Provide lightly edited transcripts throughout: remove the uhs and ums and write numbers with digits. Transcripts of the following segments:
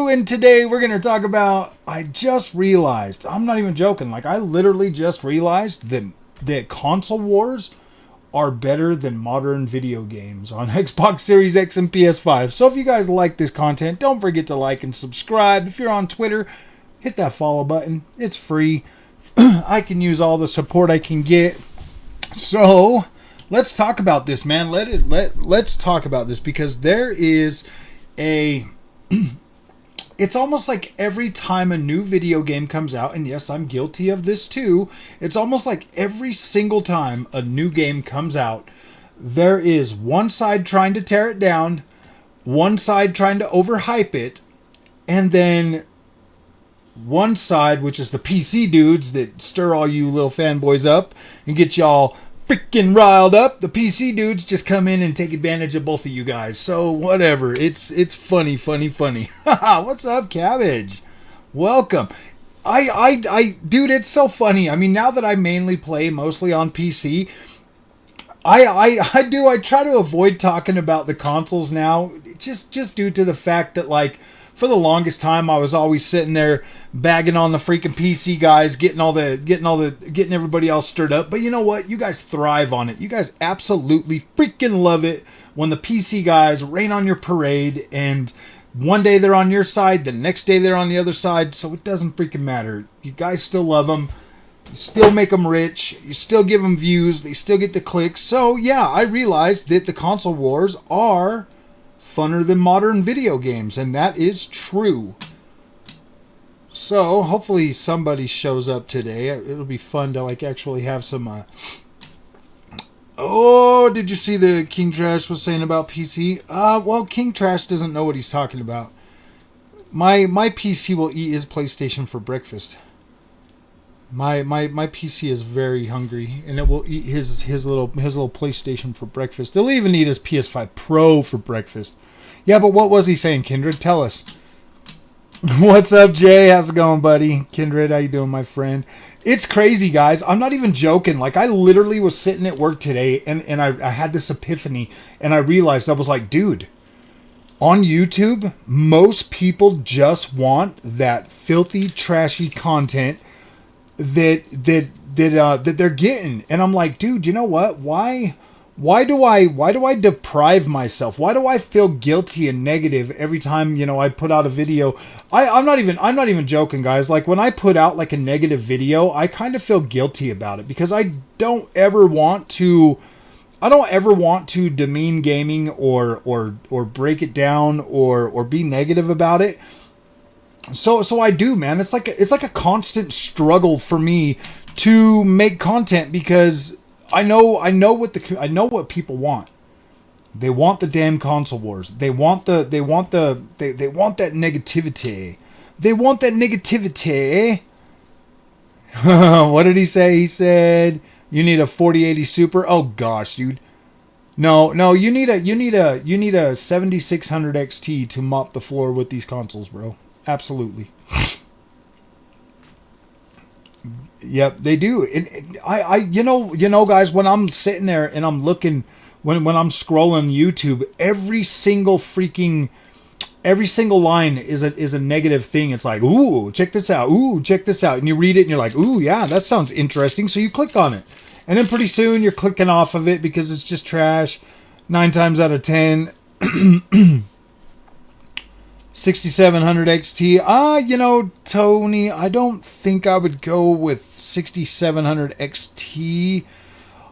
and today we're going to talk about, I just realized, I'm not even joking, like I literally just realized that console wars are better than modern video games on Xbox Series X and PS5. So if you guys like this content, don't forget to like and subscribe. If you're on Twitter, hit that follow button. It's free. I can use all the support I can get. So let's talk about this, man. Let's talk about this, because there is it's almost like every time a new video game comes out, and yes, I'm guilty of this too, it's almost like every single time a new game comes out, there is one side trying to tear it down, one side trying to overhype it, and then one side, which is the PC dudes that stir all you little fanboys up and get y'all freaking riled up, the PC dudes just come in and take advantage of both of you guys. So whatever, it's funny. What's up, Cabbage? Welcome. Dude, it's so funny. I mean, now that I mainly play mostly on PC, I try to avoid talking about the consoles now, just due to the fact that, like, for the longest time, I was always sitting there bagging on the freaking PC guys, getting everybody else stirred up. But you know what? You guys thrive on it. You guys absolutely freaking love it when the PC guys rain on your parade, and one day they're on your side, the next day they're on the other side. So it doesn't freaking matter. You guys still love them. You still make them rich. You still give them views. They still get the clicks. So yeah, I realized that the console wars are funner than modern video games, and that is true. So hopefully somebody shows up today. It'll be fun to like actually have some oh, did you see the King Trash was saying about PC? Well, King Trash doesn't know what he's talking about. My PC will eat his PlayStation for breakfast. My PC is very hungry, and it will eat his little PlayStation for breakfast. It'll even eat his PS5 Pro for breakfast. Yeah, but what was he saying, Kindred? Tell us. What's up, Jay? How's it going, buddy? Kindred, how you doing, my friend? It's crazy, guys. I'm not even joking. Like, I literally was sitting at work today, and I had this epiphany, and I realized, I was like, dude, on YouTube, most people just want that filthy, trashy content that they're getting. And I'm like, dude, you know what? Why do I deprive myself? Why do I feel guilty and negative every time, I put out a video? I'm not even joking, guys. Like, when I put out like a negative video, I kind of feel guilty about it, because I don't ever want to demean gaming or break it down or be negative about it. So I do, man. It's like a constant struggle for me to make content, because I know what people want. They want the damn console wars. They want that negativity. They want that negativity. What did he say? He said you need a 4080 Super. Oh gosh, dude. No, you need a 7600 XT to mop the floor with these consoles, bro. Absolutely. Yep, they do. And guys, when I'm sitting there and I'm looking, when I'm scrolling YouTube, every single line is a negative thing. It's like, ooh, check this out. Ooh, check this out. And you read it and you're like, ooh, yeah, that sounds interesting. So you click on it. And then pretty soon you're clicking off of it because it's just trash. 9 times out of 10. 6700 XT. Tony, I don't think I would go with 6700 XT.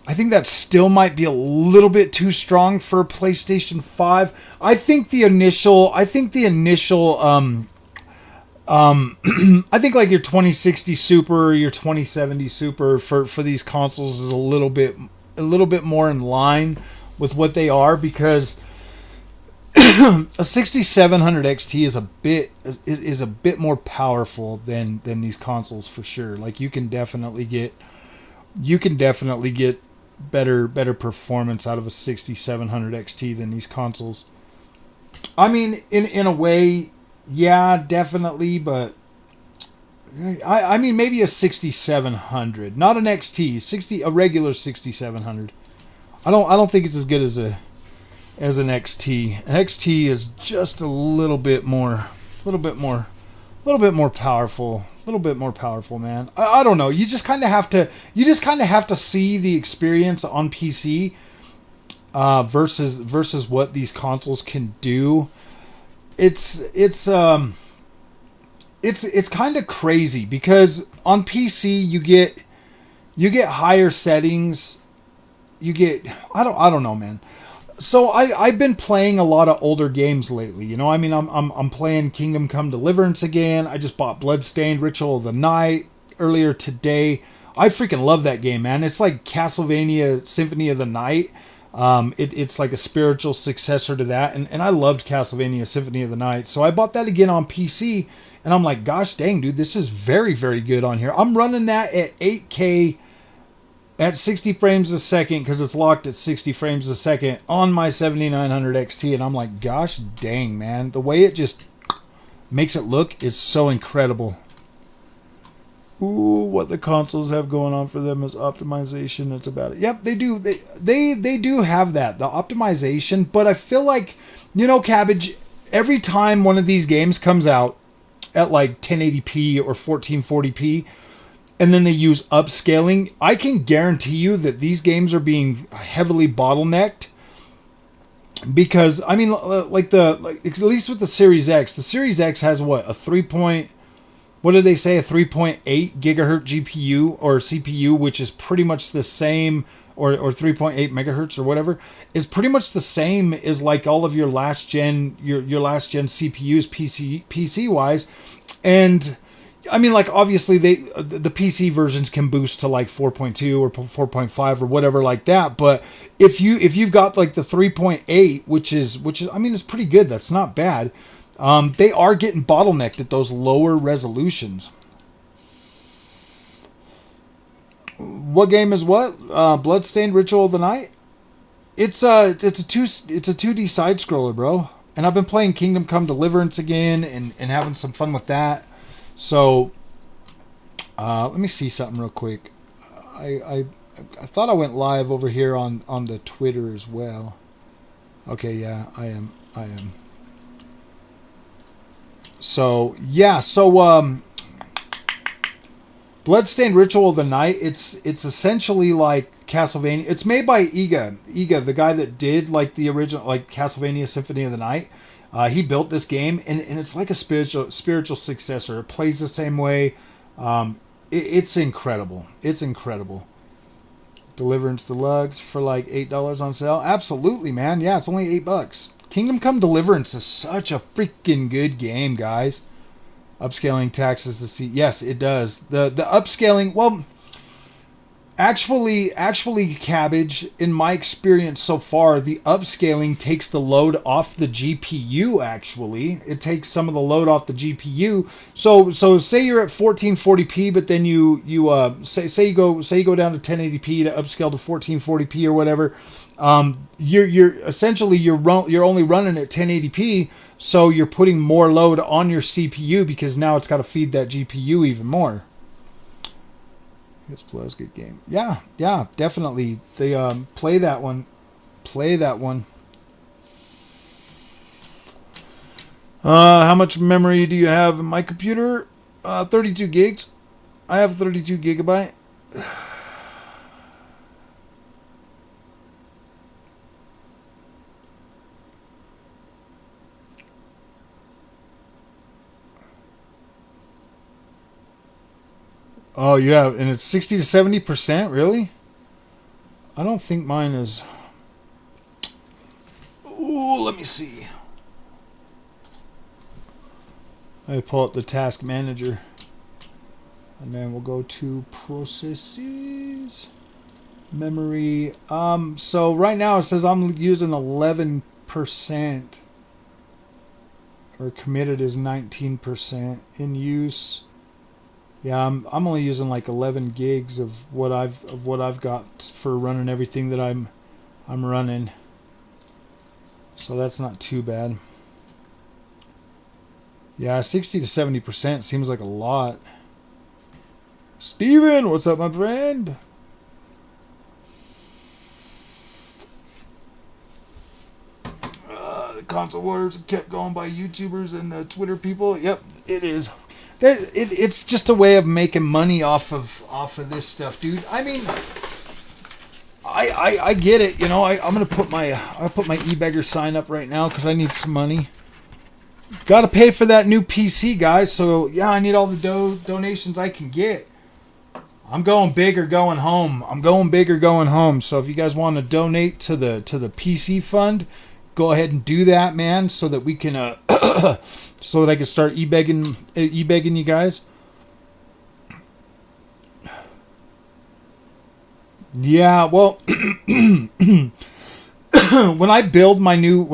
I think that still might be a little bit too strong for a PlayStation 5. I think the initial I think like your 2060 Super or your 2070 Super for these consoles is a little bit more in line with what they are, because a 6700 XT is a bit more powerful than these consoles, for sure. Like, you can definitely get better performance out of a 6700 XT than these consoles. I mean, in a way, yeah, definitely, but I mean maybe a 6700, not an XT, a regular 6700. I don't think it's as good as an XT. An XT is just a little bit more little bit more, a little bit more powerful, a little bit more powerful, man. I don't know. You just kind of have to see the experience on PC versus what these consoles can do. It's kind of crazy because on PC you get higher settings. You get I don't know, man. So I've been playing a lot of older games lately. You know, I mean, I'm playing Kingdom Come Deliverance again. I just bought Bloodstained Ritual of the Night earlier today. I freaking love that game, man. It's like Castlevania Symphony of the Night. It's like a spiritual successor to that, and I loved Castlevania Symphony of the Night. So I bought that again on PC, and I'm like, gosh dang, dude, this is very, very good on here. I'm running that at 8K at 60 frames a second because it's locked at 60 frames a second on my 7900 XT, and I'm like, gosh dang, man, the way it just makes it look is so incredible. Ooh, what the consoles have going on for them is optimization. That's about it. Yep, they do. They do have that, the optimization. But I feel like, you know, Cabbage, every time one of these games comes out at like 1080p or 1440p, and then they use upscaling, I can guarantee you that these games are being heavily bottlenecked. Because I mean, at least with the Series X has what, what did they say? A 3.8 gigahertz GPU or CPU, which is pretty much the same, or 3.8 megahertz or whatever, is pretty much the same as like all of your last gen CPUs PC wise. And I mean, like, obviously the PC versions can boost to like 4.2 or 4.5 or whatever like that. But if you've got like the 3.8, which is I mean, it's pretty good. That's not bad. They are getting bottlenecked at those lower resolutions. What game is what? Bloodstained Ritual of the Night. It's a 2D side scroller, bro. And I've been playing Kingdom Come Deliverance again and having some fun with that. So let me see something real quick. I thought I went live over here on the Twitter as well. Okay, yeah, I am. So yeah, Bloodstained Ritual of the Night. It's essentially like Castlevania. It's made by Iga, the guy that did like the original like Castlevania Symphony of the Night. He built this game, and it's like a spiritual successor. It plays the same way. It's incredible. It's incredible. Deliverance Deluxe for like $8 on sale. Absolutely, man. Yeah, it's only $8. Kingdom Come Deliverance is such a freaking good game, guys. Upscaling taxes to see. Yes, it does. The upscaling, well, actually, Cabbage, in my experience so far, the upscaling takes the load off the GPU, actually. It takes some of the load off the GPU. So say you're at 1440p, but then you say you go down to 1080p to upscale to 1440p or whatever. You're essentially you're only running at 1080p, so you're putting more load on your CPU because now it's got to feed that GPU even more. It's Plus, good game. Yeah, definitely. They play that one. How much memory do you have in my computer? 32 gigs. I have 32 gigabyte. Oh, yeah, and it's 60 to 70%, really? I don't think mine is. Ooh, let me see. I pull up the task manager. And then we'll go to processes. Memory. So right now it says I'm using 11%. Or committed is 19%. In use. Yeah, I'm only using like 11 gigs of what I've got for running everything that I'm running. So that's not too bad. Yeah, 60 to 70% seems like a lot. Steven, what's up, my friend? console wars kept going by YouTubers and Twitter people. Yep, it is. It's just a way of making money off of this stuff, dude. I mean, I get it. You know, I'm gonna put my eBeggar sign up right now because I need some money. Got to pay for that new PC, guys. So yeah, I need all the donations I can get. I'm going big or going home. So if you guys want to donate to the PC fund, go ahead and do that, man, so that we can so that I can start e-begging you guys. Yeah, well, when I build that new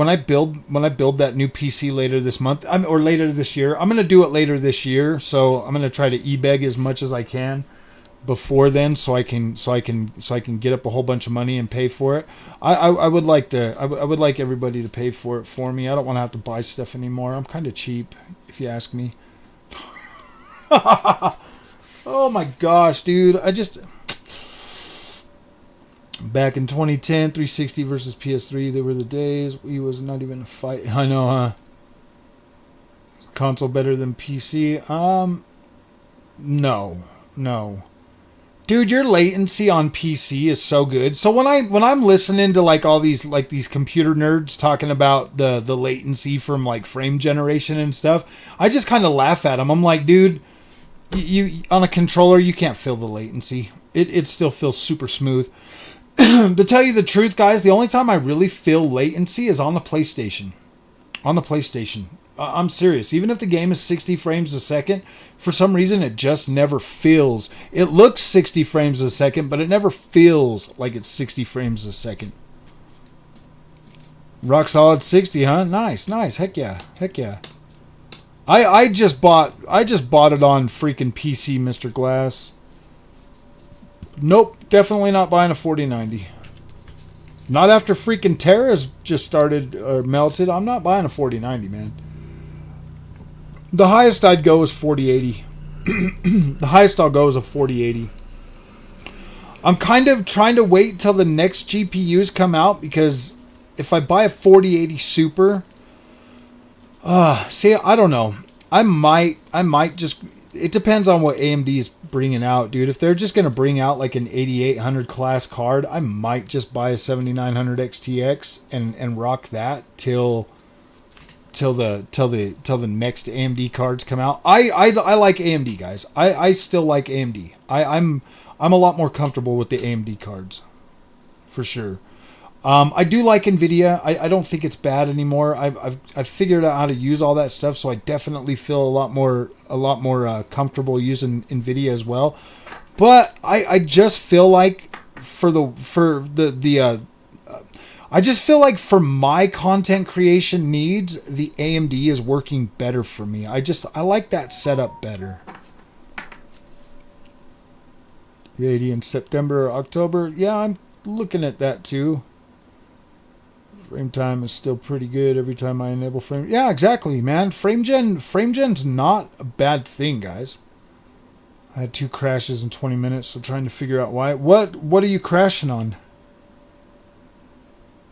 PC later this month, or later this year, I'm gonna do it later this year. So I'm gonna try to e-beg as much as I can before then, so I can get up a whole bunch of money and pay for it. I would like everybody to pay for it for me. I don't want to have to buy stuff anymore. I'm kind of cheap, if you ask me. Oh my gosh, dude! Back in 2010, 360 versus PS3, they were the days. It was not even a fight. I know, huh? Console better than PC? No. Dude, your latency on PC is so good. So when I'm listening to like all these computer nerds talking about the latency from like frame generation and stuff, I just kind of laugh at them. I'm like, dude, you on a controller you can't feel the latency. It still feels super smooth. To tell you the truth, guys, the only time I really feel latency is on the PlayStation. I'm serious. Even if the game is 60 frames a second, for some reason it just never feels. It looks 60 frames a second, but it never feels like it's 60 frames a second. Rock solid 60, huh? Nice. Heck yeah. I just bought it on freaking PC, Mr. Glass. Nope, definitely not buying a 4090. Not after freaking Terra's just started or melted. I'm not buying a 4090, man. The highest I'd go is 4080. The highest I'll go is a 4080. I'm kind of trying to wait till the next GPUs come out, because if I buy a 4080 Super, see, I don't know. I might just. It depends on what AMD is bringing out, dude. If they're just gonna bring out like an 8800 class card, I might just buy a 7900 XTX and rock that till the next AMD cards come out. I like AMD, guys. I still like AMD. I'm a lot more comfortable with the AMD cards, for sure. I do like Nvidia. I don't think it's bad anymore. I've figured out how to use all that stuff, so I definitely feel a lot more comfortable using Nvidia as well. But I just feel like for my content creation needs, the AMD is working better for me. I like that setup better. 80 in September or October. Yeah, I'm looking at that too. Frame time is still pretty good every time I enable frame. Yeah, exactly, man. Frame gen's not a bad thing, guys. I had 2 crashes in 20 minutes, so trying to figure out why. What are you crashing on?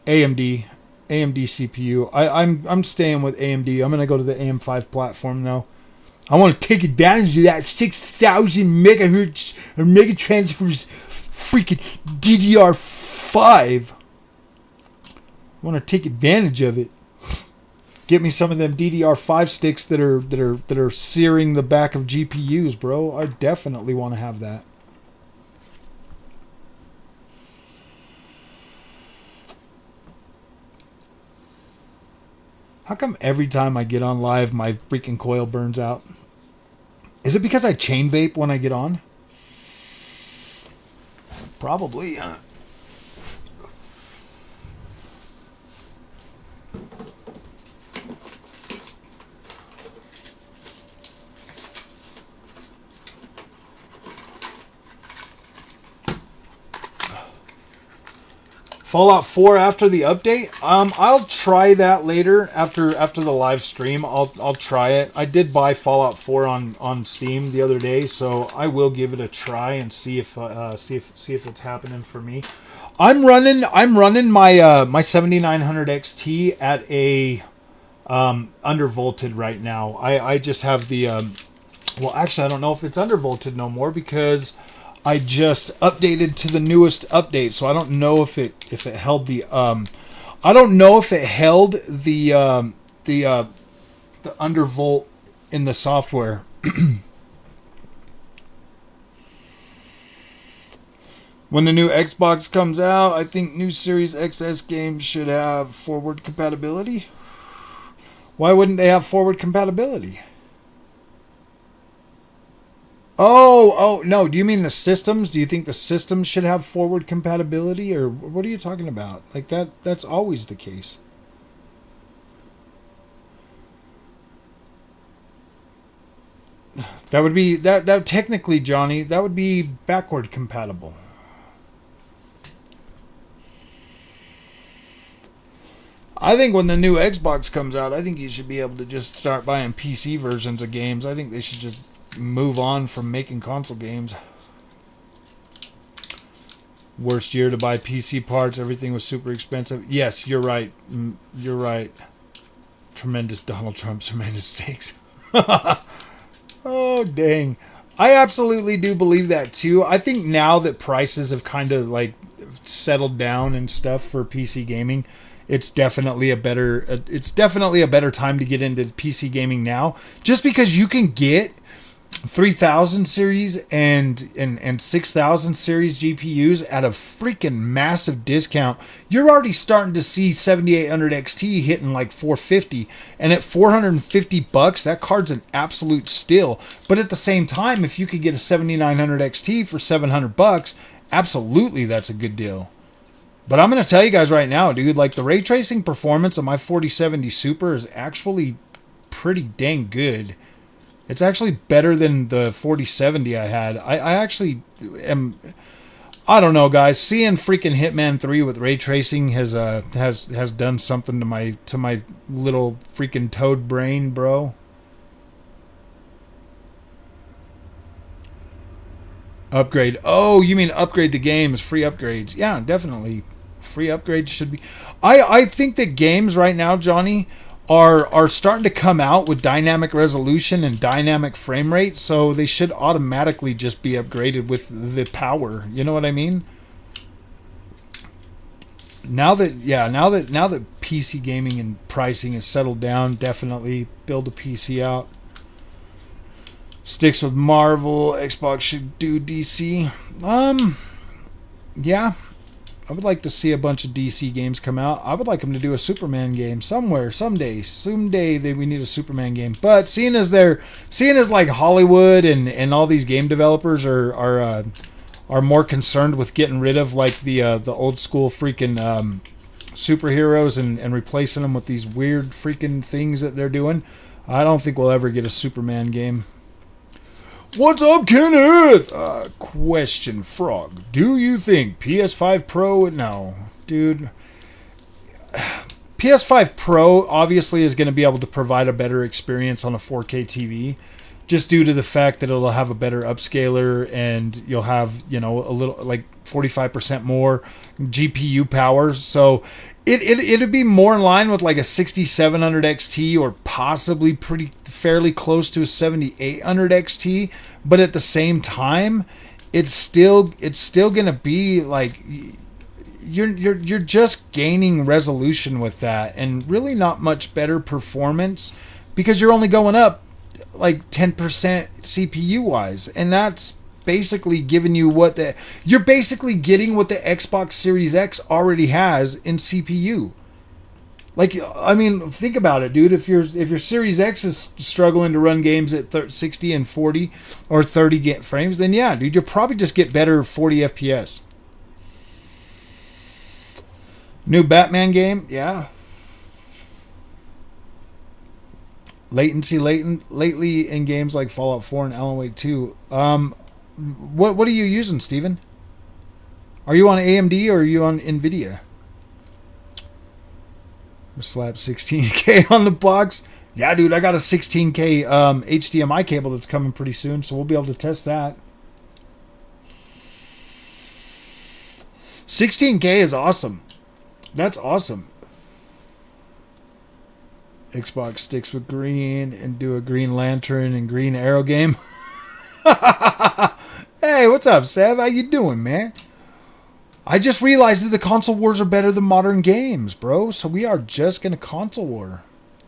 AMD CPU. I'm staying with AMD. I'm gonna go to the AM5 platform now. I want to take advantage of that 6,000 megahertz or megatransfers freaking DDR5. I want to take advantage of it. Get me some of them DDR5 sticks that are searing the back of GPUs, bro. I definitely want to have that. How come every time I get on live, my freaking coil burns out? Is it because I chain vape when I get on? Probably. Fallout 4 after the update? I'll try that later after the live stream. I'll try it. I did buy Fallout 4 on Steam the other day, so I will give it a try and see if it's happening for me. I'm running my 7900 XT at a undervolted right now. I just have the well, actually, I don't know if it's undervolted no more because I just updated to the newest update, so I don't know if it held the I don't know if it held the undervolt in the software. When the new Xbox comes out, I think new Series XS games should have forward compatibility. Why wouldn't they have forward compatibility? Oh, no. Do you mean the systems? Do you think the systems should have forward compatibility? Or what are you talking about? Like that's always the case. That would be that technically, Johnny, that would be backward compatible. I think when the new Xbox comes out, I think you should be able to just start buying PC versions of games. I think they should just move on from making console games. Worst year to buy PC parts. Everything was super expensive. Yes, you're right. You're right. Tremendous Donald Trump's made mistakes. Oh, dang. I absolutely do believe that, too. I think now that prices have kind of, like, settled down and stuff for PC gaming, it's definitely a better time to get into PC gaming now. Just because you can get 3000 series and 6000 series GPUs at a freaking massive discount. You're already starting to see 7800 XT hitting like 450, and at 450 bucks that card's an absolute steal. But at the same time, if you could get a 7900 XT for 700 bucks, absolutely that's a good deal. But I'm going to tell you guys right now, dude, like the ray tracing performance of my 4070 Super is actually pretty dang good. It's actually better than the 4070 I had. I actually am. I don't know, guys. Seeing freaking Hitman 3 with ray tracing has done something to my little freaking toad brain, bro. Upgrade. Oh, you mean upgrade the games? Free upgrades? Yeah, definitely. Free upgrades should be. I think that games right now, Johnny, are starting to come out with dynamic resolution and dynamic frame rate, so they should automatically just be upgraded with the power. You know what I mean? Now that PC gaming and pricing is settled down, definitely build a PC out. Sticks with Marvel. Xbox should do DC. Yeah. I would like to see a bunch of DC games come out. I would like them to do a Superman game somewhere, someday. Someday we need a Superman game. But seeing as like Hollywood and all these game developers are more concerned with getting rid of like the old school freaking superheroes and replacing them with these weird freaking things that they're doing, I don't think we'll ever get a Superman game. What's up, Kenneth? Question, Frog. Do you think PS5 Pro... No, dude. PS5 Pro obviously is going to be able to provide a better experience on a 4K TV, just due to the fact that it'll have a better upscaler and you'll have, a little, like 45% more GPU power. So it'd be more in line with like a 6700 XT or possibly fairly close to a 7800 XT. But at the same time, it's still gonna be like you're just gaining resolution with that, and really not much better performance because you're only going up like 10% CPU wise, and that's basically giving you you're basically getting what the Xbox Series X already has in CPU. Like, I mean, think about it, dude. If your Series X is struggling to run games at 60 and 40 or 30 frames, then yeah, dude, you'll probably just get better 40 FPS. New Batman game, yeah. Latency lately in games like Fallout 4 and Alan Wake 2. What are you using, Steven? Are you on AMD or are you on Nvidia? Slap 16K on the box. Yeah, dude, I got a 16K HDMI cable that's coming pretty soon, so we'll be able to test that. 16K is awesome. That's awesome. Xbox sticks with green and do a Green Lantern and Green Arrow game. Hey, what's up, Sav? How you doing, man? I just realized that the console wars are better than modern games, bro. So we are just going to console war.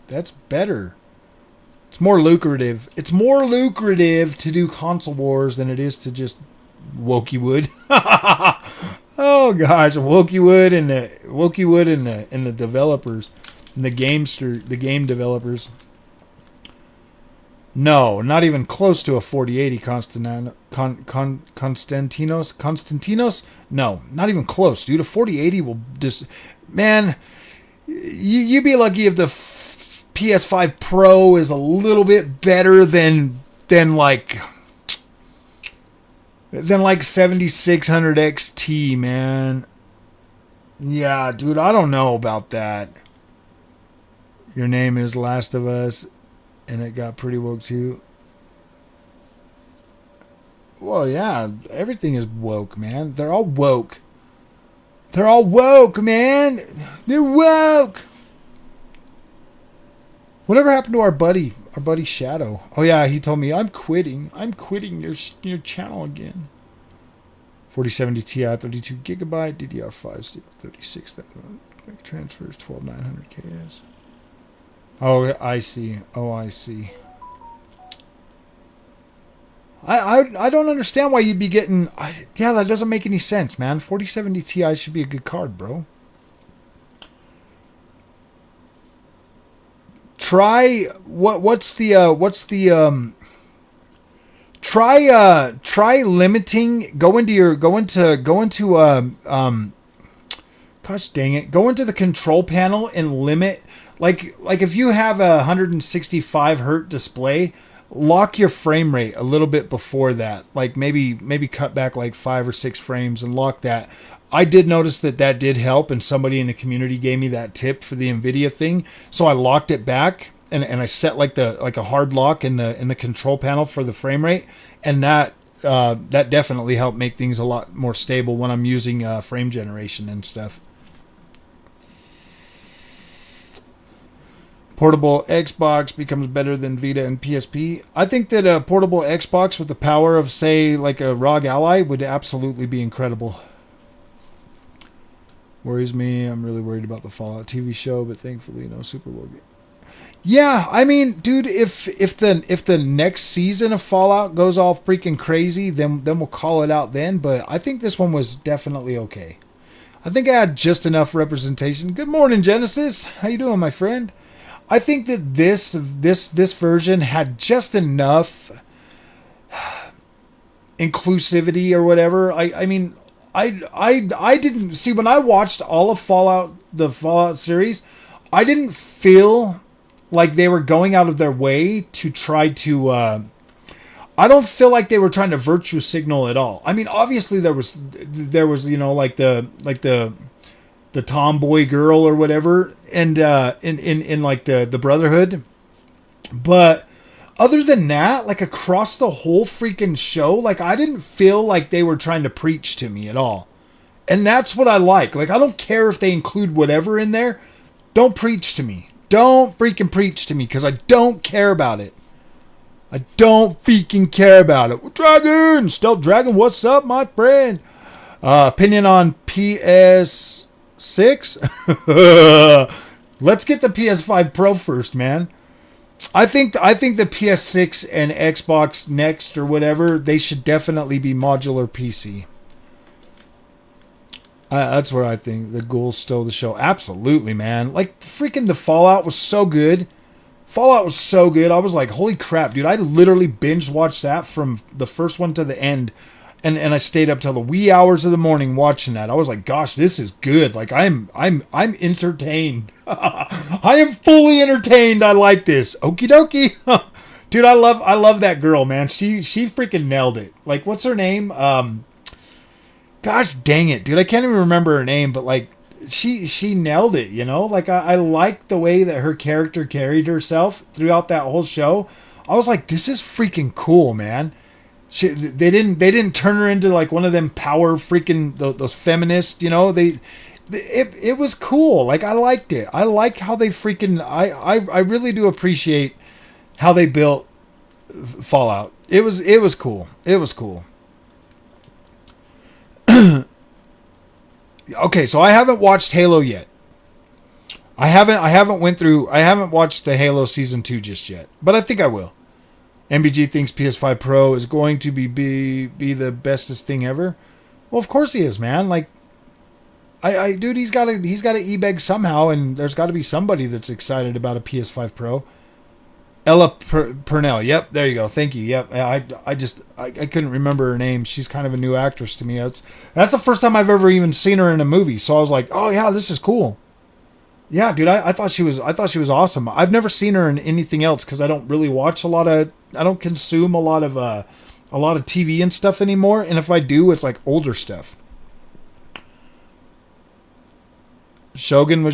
That's better. It's more lucrative. It's more lucrative to do console wars than it is to just Wokywood. Oh gosh, Wokywood and the developers, and the game developers. No, not even close to a 4080 Constantinos. No, not even close, dude. A 4080 will just, man. You'd be lucky if the PS5 Pro is a little bit better than like 7600 XT, man. Yeah, dude, I don't know about that. Your name is Last of Us, and it got pretty woke too. Well, yeah, everything is woke, man. They're all woke. They're all woke, man. They're woke. Whatever happened to our buddy Shadow? Oh yeah, he told me I'm quitting your channel again. 4070 Ti, 32 gigabyte, DDR5 still 36. That transfers 12900 KS. Oh, I see. I don't understand why you'd be getting. Yeah, that doesn't make any sense, man. 4070 Ti should be a good card, bro. Try try limiting. Go into gosh dang it, go into the control panel and limit, like if you have a 165 hertz display, lock your frame rate a little bit before that, like maybe cut back like 5 or 6 frames and lock that. I did notice that did help, and somebody in the community gave me that tip for the Nvidia thing, so I locked it back and I set like a hard lock in the control panel for the frame rate, and that definitely helped make things a lot more stable when I'm using frame generation and stuff. Portable Xbox becomes better than Vita and PSP. I think that a portable Xbox with the power of, say, like a ROG Ally would absolutely be incredible. Worries me. I'm really worried about the Fallout TV show, but thankfully no Super Bowl game. Yeah, I mean, dude, if the next season of Fallout goes all freaking crazy, then we'll call it out then. But I think this one was definitely okay. I think I had just enough representation. Good morning, Genesis. How you doing, my friend? I think that this version had just enough inclusivity or whatever. I mean, I didn't see, when I watched all of the Fallout series, I didn't feel like they were going out of their way to try to. I don't feel like they were trying to virtue signal at all. I mean, obviously there was like the tomboy girl or whatever, and in like the Brotherhood, but other than that, like across the whole freaking show, like I didn't feel like they were trying to preach to me at all. And that's what I like. Like, I don't care if they include whatever in there. Don't preach to me. Don't freaking preach to me, because I don't care about it. I don't freaking care about it. Dragon! Stealth Dragon, what's up, my friend? Opinion on PS6? Let's get the PS5 Pro first, man. I think the PS6 and Xbox Next or whatever, they should definitely be modular PC. That's where I think the ghouls stole the show. Absolutely, man. Like, freaking the Fallout was so good. Fallout was so good. I was like, holy crap, dude. I literally binge watched that from the first one to the end. And I stayed up till the wee hours of the morning watching that. I was like, gosh, this is good. Like, I'm entertained. I am fully entertained. I like this. Okie dokie. Dude, I love that girl, man. She freaking nailed it. Like, what's her name? Gosh dang it, dude. I can't even remember her name, but like she nailed it, you know? Like I liked the way that her character carried herself throughout that whole show. I was like, this is freaking cool, man. They didn't turn her into like one of them power freaking those feminists, you know? They it was cool. Like, I liked it. I like how they freaking. I really do appreciate how they built Fallout. It was cool. It was cool. Okay, so I haven't watched Halo yet. I haven't watched the Halo season 2 just yet, but I think I will. MBG thinks PS5 Pro is going to be the bestest thing ever. Well, of course he is, man. Like, dude, he's got to e-beg somehow, and there's got to be somebody that's excited about a PS5 Pro. Ella Purnell. Yep, there you go. Thank you. Yep. I couldn't remember her name. She's kind of a new actress to me. That's the first time I've ever even seen her in a movie. So I was like, oh yeah, this is cool. Yeah, dude, I thought she was awesome. I've never seen her in anything else because I don't really watch I don't consume a lot of TV and stuff anymore. And if I do, it's like older stuff. Shogun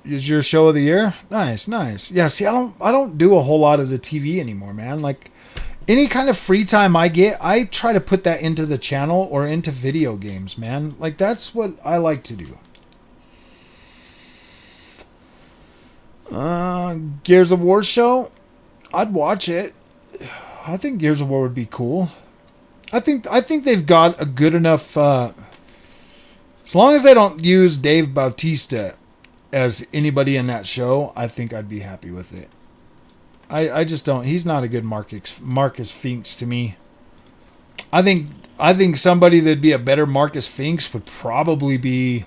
is your show of the year? Nice. Yeah, see, I don't do a whole lot of the TV anymore, man. Like, any kind of free time I get, I try to put that into the channel or into video games, man. Like, that's what I like to do. Gears of War show? I'd watch it. I think Gears of War would be cool. I think they've got a good enough as long as they don't use Dave Bautista as anybody in that show, I think I'd be happy with it. I just don't. He's not a good Marcus Finks to me. I think somebody that'd be a better Marcus Finks would probably be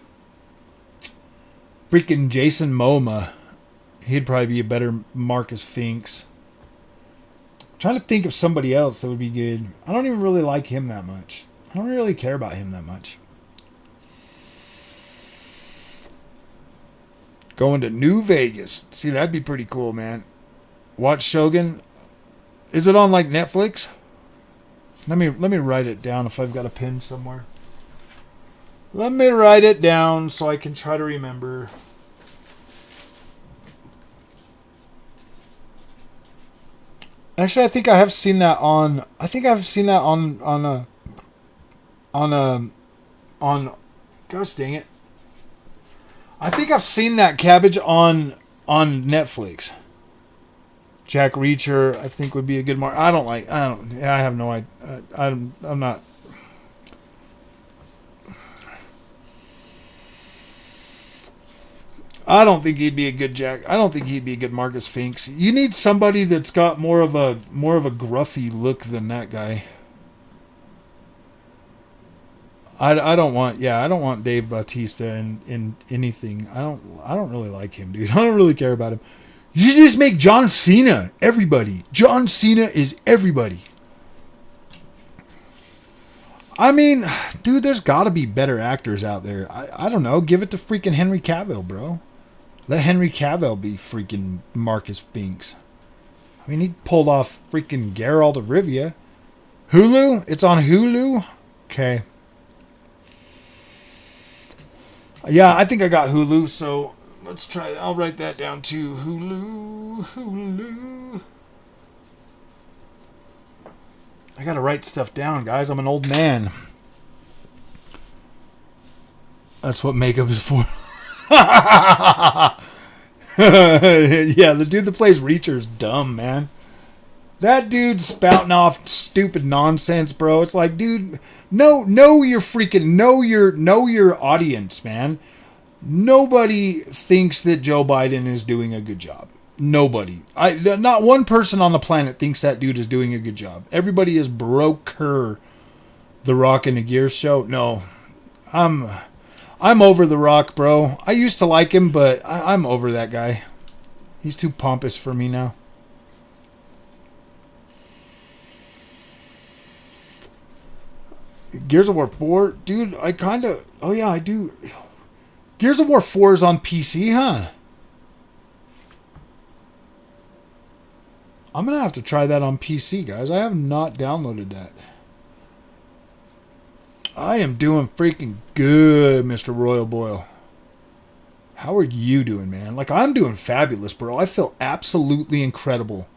freaking Jason Momoa. He'd probably be a better Marcus Finks. I'm trying to think of somebody else that would be good. I don't even really like him that much. I don't really care about him that much. Going to New Vegas. See, that'd be pretty cool, man. Watch Shogun. Is it on like Netflix? Let me write it down if I've got a pin somewhere. Let me write it down so I can try to remember. Actually, I think I have seen that on. I think I've seen that on. Gosh dang it! I think I've seen that cabbage on Netflix. Jack Reacher, I think would be a good mark. I have no idea. I'm not. I don't think he'd be a good Jack. I don't think he'd be a good Marcus Finks. You need somebody that's got more of a gruffy look than that guy. I don't want Dave Bautista in anything. I don't really like him, dude. I don't really care about him. You should just make John Cena everybody. John Cena is everybody. I mean, dude, there's got to be better actors out there. I don't know. Give it to freaking Henry Cavill, bro. Let Henry Cavill be freaking Marcus Finks. I mean, he pulled off freaking Geralt of Rivia. Hulu? It's on Hulu? Okay. Yeah, I think I got Hulu, so let's try. I'll write that down too. Hulu. I gotta write stuff down, guys. I'm an old man. That's what makeup is for. Yeah, the dude that plays Reacher's dumb, man. That dude's spouting off stupid nonsense, bro. It's like, dude, know your audience, man. Nobody thinks that Joe Biden is doing a good job. Nobody. Not one person on the planet thinks that dude is doing a good job. Everybody is broker. The Rock and the Gears show. No, I'm over The Rock, bro. I used to like him, but I'm over that guy. He's too pompous for me now. Gears of War 4, dude. Oh yeah, I do. Gears of War 4 is on PC, huh? I'm gonna have to try that on PC, guys. I have not downloaded that. I am doing freaking good, Mr. Royal Boyle. How are you doing, man? Like, I'm doing fabulous, bro. I feel absolutely incredible.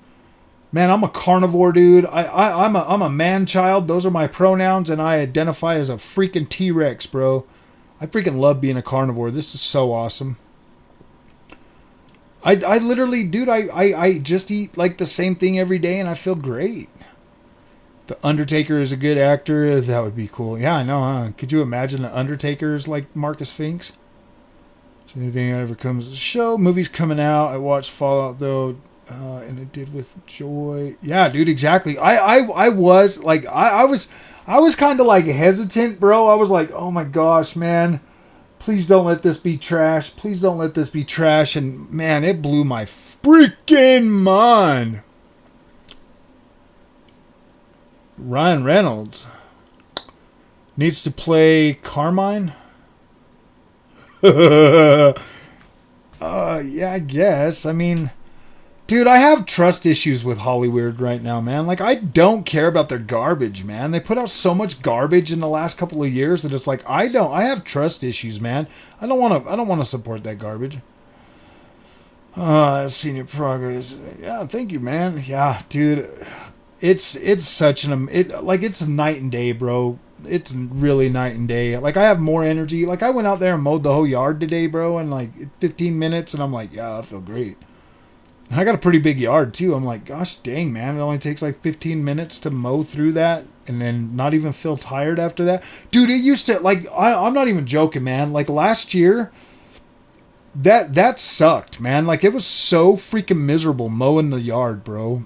Man, I'm a carnivore, dude. I'm a man-child. Those are my pronouns, and I identify as a freaking T-Rex, bro. I freaking love being a carnivore. This is so awesome. I literally, dude, I just eat like the same thing every day and I feel great. The Undertaker is a good actor. That would be cool. Yeah, I know, huh? Could you imagine the Undertaker is like Marcus Finks? So anything that ever comes to the show. Movies coming out. I watched Fallout though, and it did with joy. Yeah, dude, exactly. I was like, I was kind of like hesitant, bro. I was like, oh my gosh, man. Please don't let this be trash. Please don't let this be trash. And man, it blew my freaking mind. Ryan Reynolds needs to play Carmine. Yeah, I guess. I mean, dude, I have trust issues with Hollywood right now, man. Like, I don't care about their garbage, man. They put out so much garbage in the last couple of years that it's like I have trust issues, man. I don't want to support that garbage. Senior progress. Yeah, thank you, man. Yeah, dude. It's such it's night and day, bro. It's really night and day. Like, I have more energy. Like, I went out there and mowed the whole yard today, bro, in like 15 minutes, and I'm like, yeah, I feel great. I got a pretty big yard too. I'm like, gosh dang, man, it only takes like 15 minutes to mow through that and then not even feel tired after that. Dude, it used to, like, I'm not even joking, man. Like, last year, that sucked, man. Like, it was so freaking miserable mowing the yard, bro.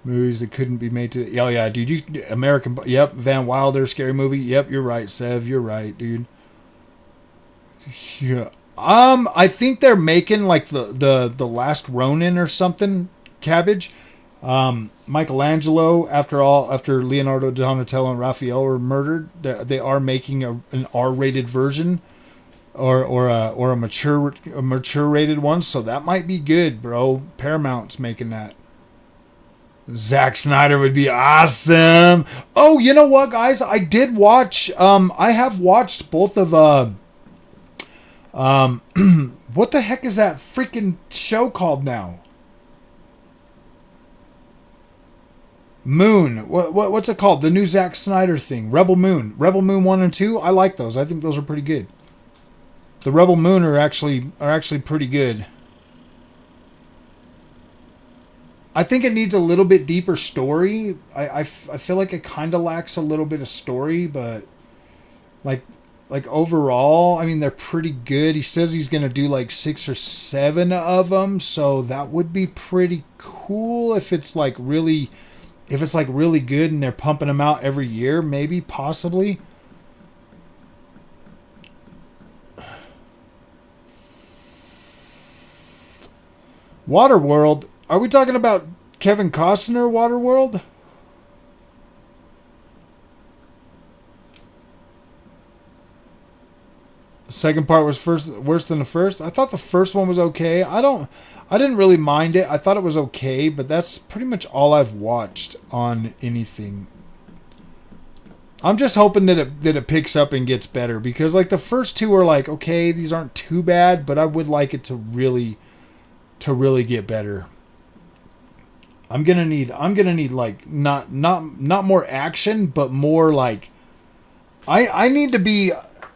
Movies that couldn't be made to... Oh, yeah, dude. American... Yep, Van Wilder, scary movie. Yep, you're right, Sev. You're right, dude. Yeah. I think they're making, like, the Last Ronin or something, Cabbage. Michelangelo, after Leonardo, Donatello, and Raphael were murdered, they are making an R-rated version or a mature rated one, so that might be good, bro. Paramount's making that. Zack Snyder would be awesome. Oh, you know what, guys? I did watch. I have watched both of. What the heck is that freaking show called now? Moon. What's it called? The new Zack Snyder thing. Rebel Moon. Rebel Moon 1 and 2. I like those. I think those are pretty good. The Rebel Moon are actually pretty good. I think it needs a little bit deeper story. I feel like it kind of lacks a little bit of story, but like overall, I mean, they're pretty good. He says he's going to do like 6 or 7 of them, so that would be pretty cool if it's like really good and they're pumping them out every year, maybe, possibly. Waterworld. Are we talking about Kevin Costner Waterworld? The second part was worse than the first. I thought the first one was okay. I didn't really mind it. I thought it was okay, but that's pretty much all I've watched on anything. I'm just hoping that it picks up and gets better, because like the first two are like, okay, these aren't too bad, but I would like it to really get better. I'm gonna need like not more action, but more like I need to be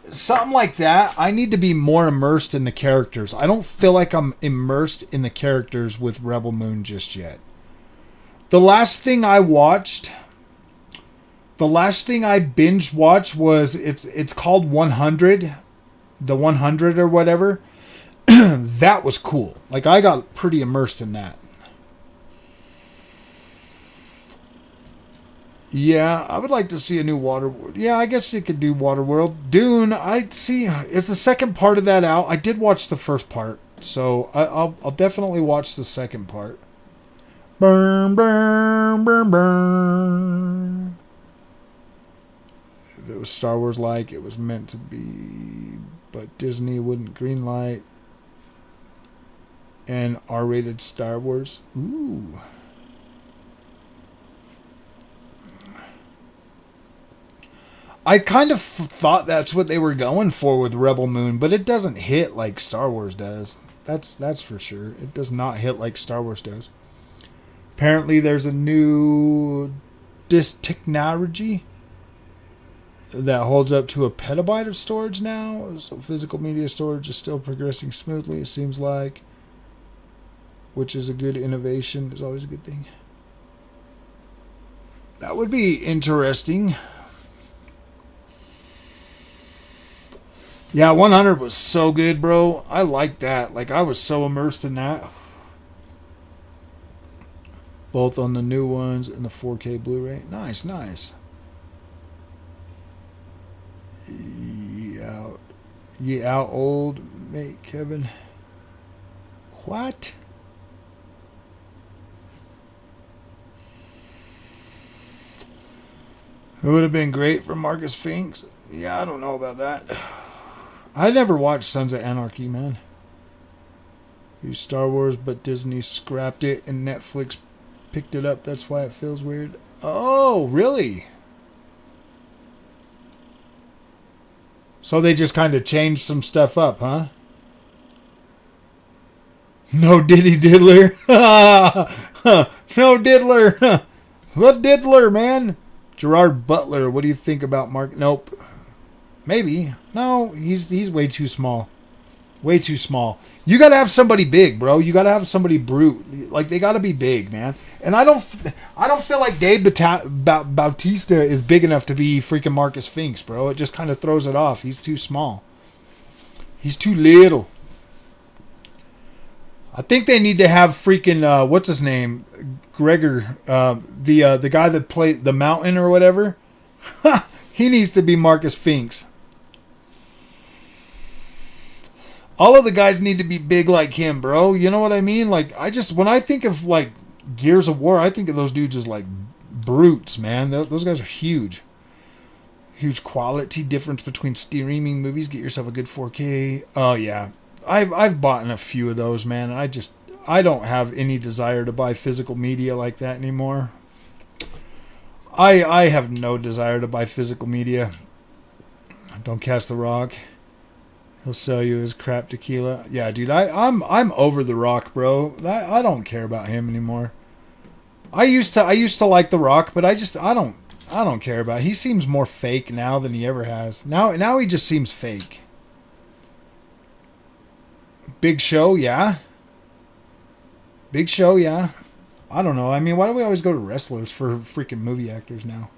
something like that. I need to be more immersed in the characters. I don't feel like I'm immersed in the characters with Rebel Moon just yet. The last thing I binge watched was it's called 100, the 100 or whatever. That was cool. Like, I got pretty immersed in that. Yeah, I would like to see a new Waterworld. Yeah, I guess you could do Waterworld. Dune, I'd see. Is the second part of that out? I did watch the first part, so I'll definitely watch the second part. Burn, burn, burn, burn. If it was Star Wars like it was meant to be, but Disney wouldn't greenlight an R-rated Star Wars. Ooh. I kind of thought that's what they were going for with Rebel Moon, but it doesn't hit like Star Wars does. That's for sure. It does not hit like Star Wars does. Apparently, there's a new technology. that holds up to a petabyte of storage now. So physical media storage is still progressing smoothly, it seems like, which is a good innovation. Is always a good thing. That would be interesting. Yeah, 100 was so good, bro. I liked that. Like, I was so immersed in that. Both on the new ones and the 4K Blu-ray. Nice, nice. Ye out old, mate, Kevin. What? It would have been great for Marcus Finks. Yeah, I don't know about that. I never watched Sons of Anarchy, man. Used Star Wars, but Disney scrapped it and Netflix picked it up. That's why it feels weird. Oh, really? So they just kind of changed some stuff up, huh? No Diddy Diddler. No Diddler. What Diddler, man? Gerard Butler. What do you think about Mark? Nope. Maybe. No, he's way too small. Way too small. You got to have somebody big, bro. You got to have somebody brute. Like, they got to be big, man. And I don't feel like Dave Bautista is big enough to be freaking Marcus Finks, bro. It just kind of throws it off. He's too small. He's too little. I think they need to have freaking what's his name, Gregor, the guy that played the Mountain or whatever. He needs to be Marcus Finks. All of the guys need to be big like him, bro. You know what I mean? Like, when I think of like Gears of War, I think of those dudes as like brutes, man. Those guys are huge. Huge quality difference between streaming movies. Get yourself a good 4K. Oh yeah, I've bought in a few of those, man. And I don't have any desire to buy physical media like that anymore. I have no desire to buy physical media. Don't cast the rock. He'll sell you his crap tequila. Yeah, dude, I'm over the Rock, bro. I don't care about him anymore. I used to like the Rock, but I don't care about it. He seems more fake now than he ever has. Now he just seems fake. Big Show, yeah. Big Show, yeah. I don't know. I mean, why do we always go to wrestlers for freaking movie actors now?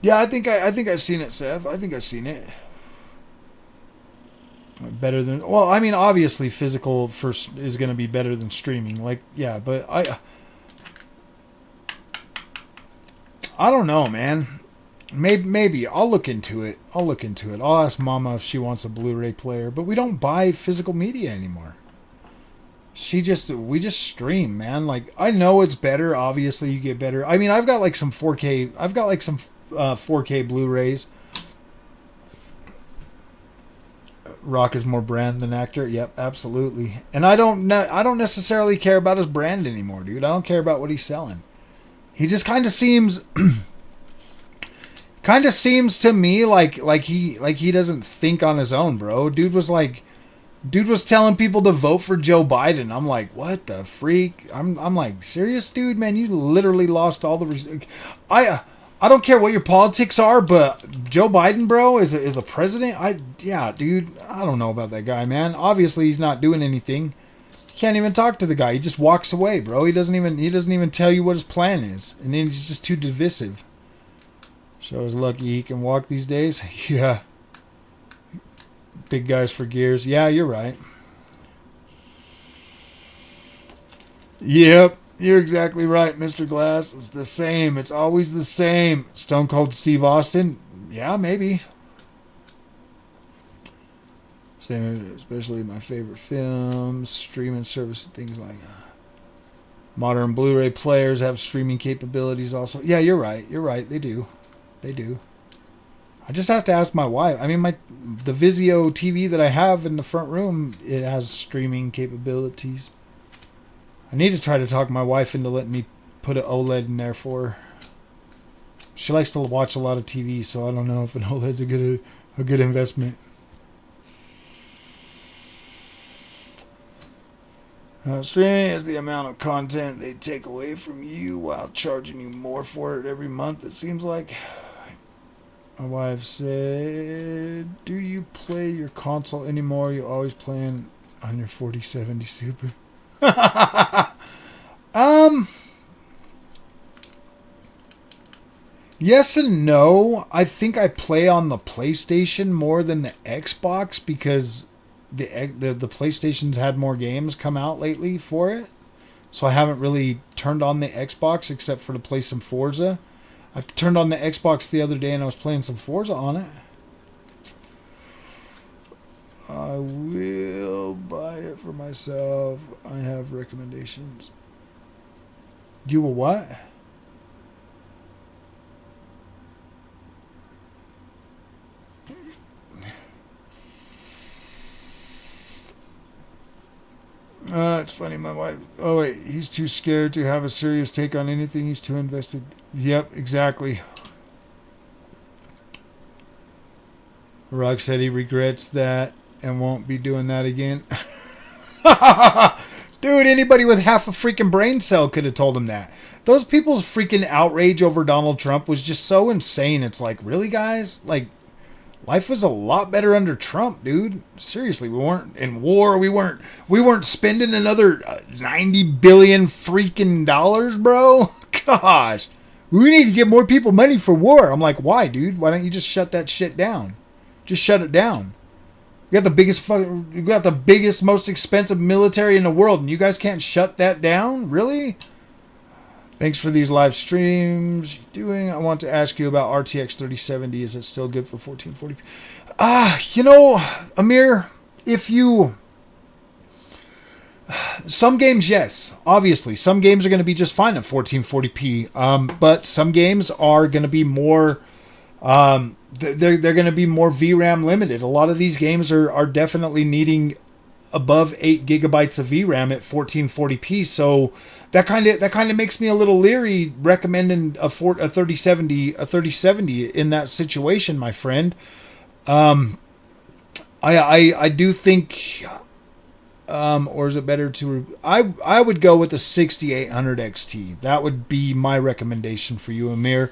Yeah, I think I've seen it, Sev. I think I've seen it. Better than, well, I mean, obviously physical first is going to be better than streaming. Like, yeah, but I don't know, man. Maybe I'll look into it. I'll ask Mama if she wants a Blu-ray player, but we don't buy physical media anymore. We just stream, man. Like, I know it's better. Obviously, you get better. I mean, I've got like some 4K. I've got like some 4K Blu-rays. Rock is more brand than actor. Yep, absolutely. And I don't necessarily care about his brand anymore, dude. I don't care about what he's selling. He just kind of seems to me like he doesn't think on his own, bro. Dude was telling people to vote for Joe Biden. I'm like, what the freak? I'm like, serious, dude, man, you literally lost all the I don't care what your politics are, but Joe Biden, bro, is a president. Yeah, dude, I don't know about that guy, man. Obviously, he's not doing anything. You can't even talk to the guy. He just walks away, bro. He doesn't even tell you what his plan is, and then he's just too divisive. So he's lucky he can walk these days. Yeah. Big guys for gears. Yeah, you're right. Yep. You're exactly right, Mr. Glass. It's the same. It's always the same. Stone Cold Steve Austin. Yeah, maybe. Same, especially my favorite films, streaming service, things like modern Blu-ray players have streaming capabilities also. Yeah, you're right. They do. I just have to ask my wife. I mean, the Vizio TV that I have in the front room, it has streaming capabilities. I need to try to talk my wife into letting me put an OLED in there for her. She likes to watch a lot of TV, so I don't know if an OLED's a good investment. Streaming is the amount of content they take away from you while charging you more for it every month, it seems like. My wife said, do you play your console anymore? You're always playing on your 4070 Super. Yes and no. I think I play on the PlayStation more than the Xbox because the PlayStation's had more games come out lately for it. So I haven't really turned on the Xbox except for to play some Forza. I turned on the Xbox the other day and I was playing some Forza on it. I will buy it for myself. I have recommendations. You will what? It's funny, my wife. Oh, wait. He's too scared to have a serious take on anything. He's too invested. Yep, exactly. Rock said he regrets that and won't be doing that again. Dude, anybody with half a freaking brain cell could have told him that. Those people's freaking outrage over Donald Trump was just so insane. It's like, really, guys? Like, life was a lot better under Trump, dude. Seriously, we weren't in war. We weren't spending another 90 billion freaking dollars, bro. Gosh, we need to get more people money for war. I'm like, why, dude? Why don't you just shut that shit down? Just shut it down. We got the biggest, most expensive military in the world, and you guys can't shut that down? Really? Thanks for these live streams. I want to ask you about RTX 3070. Is it still good for 1440p? Amir, some games, yes. Obviously, some games are going to be just fine at 1440p. But some games are going to be more. They're going to be more VRAM limited. A lot of these games are definitely needing above 8 gigabytes of VRAM at 1440p. So that kind of makes me a little leery recommending a 3070 in that situation, my friend. I do think, or is it better to? I would go with the 6800 XT. That would be my recommendation for you, Amir.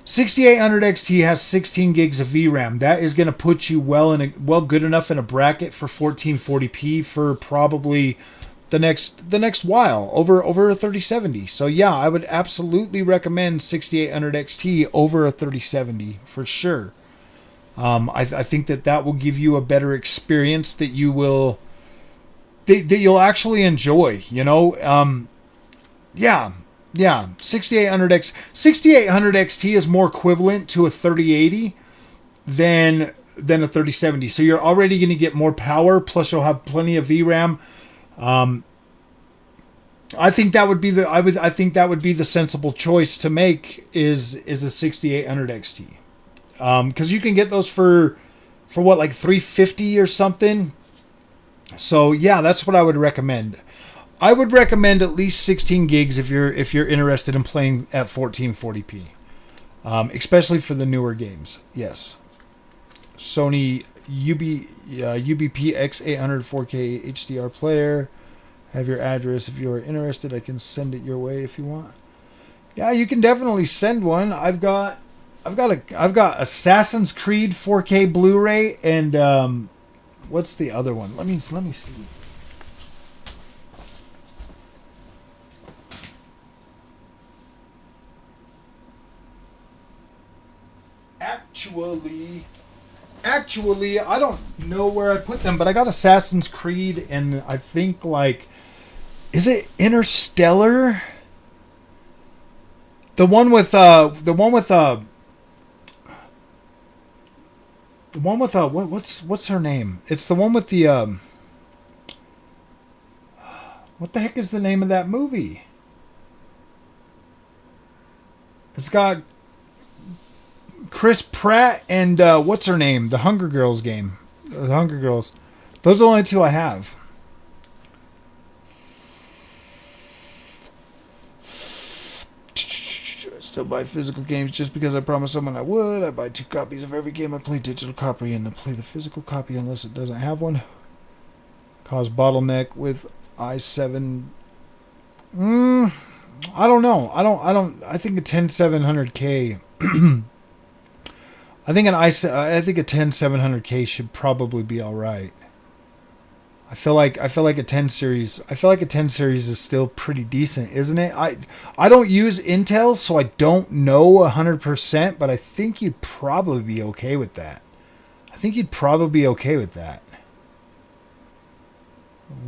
6800 XT has 16 gigs of VRAM. That is going to put you good enough in a bracket for 1440p for probably the next while over a 3070. So yeah, I would absolutely recommend 6800 XT over a 3070 for sure. I think that will give you a better experience that you'll actually enjoy. Yeah, 6800 XT is more equivalent to a 3080 than a 3070. So you're already going to get more power, plus you'll have plenty of VRAM. I think that would be the sensible choice to make is a 6800 XT. Because you can get those for what, like $350 or something. So yeah, that's what I would recommend. I would recommend at least 16 gigs if you're interested in playing at 1440p, especially for the newer games. Yes, Sony UBP X800 4K HDR player. Have your address if you are interested. I can send it your way if you want. Yeah, you can definitely send one. I've got Assassin's Creed 4K Blu-ray and what's the other one? Let me see. Actually, I don't know where I put them, but I got Assassin's Creed, and I think is it Interstellar? What's her name? It's the one with the what the heck is the name of that movie? It's got Chris Pratt and what's her name? The Hunger Girls game. The Hunger Girls. Those are the only two I have. I still buy physical games just because I promised someone I would. I buy 2 copies of every game I play digital copy and I play the physical copy unless it doesn't have one. Cause bottleneck with i7. I don't know. I think a 10700K. I think a 10700K should probably be all right. I feel like a 10 series. I feel like a 10 series is still pretty decent, isn't it? I don't use Intel, so I don't know 100%, but I think you'd probably be okay with that.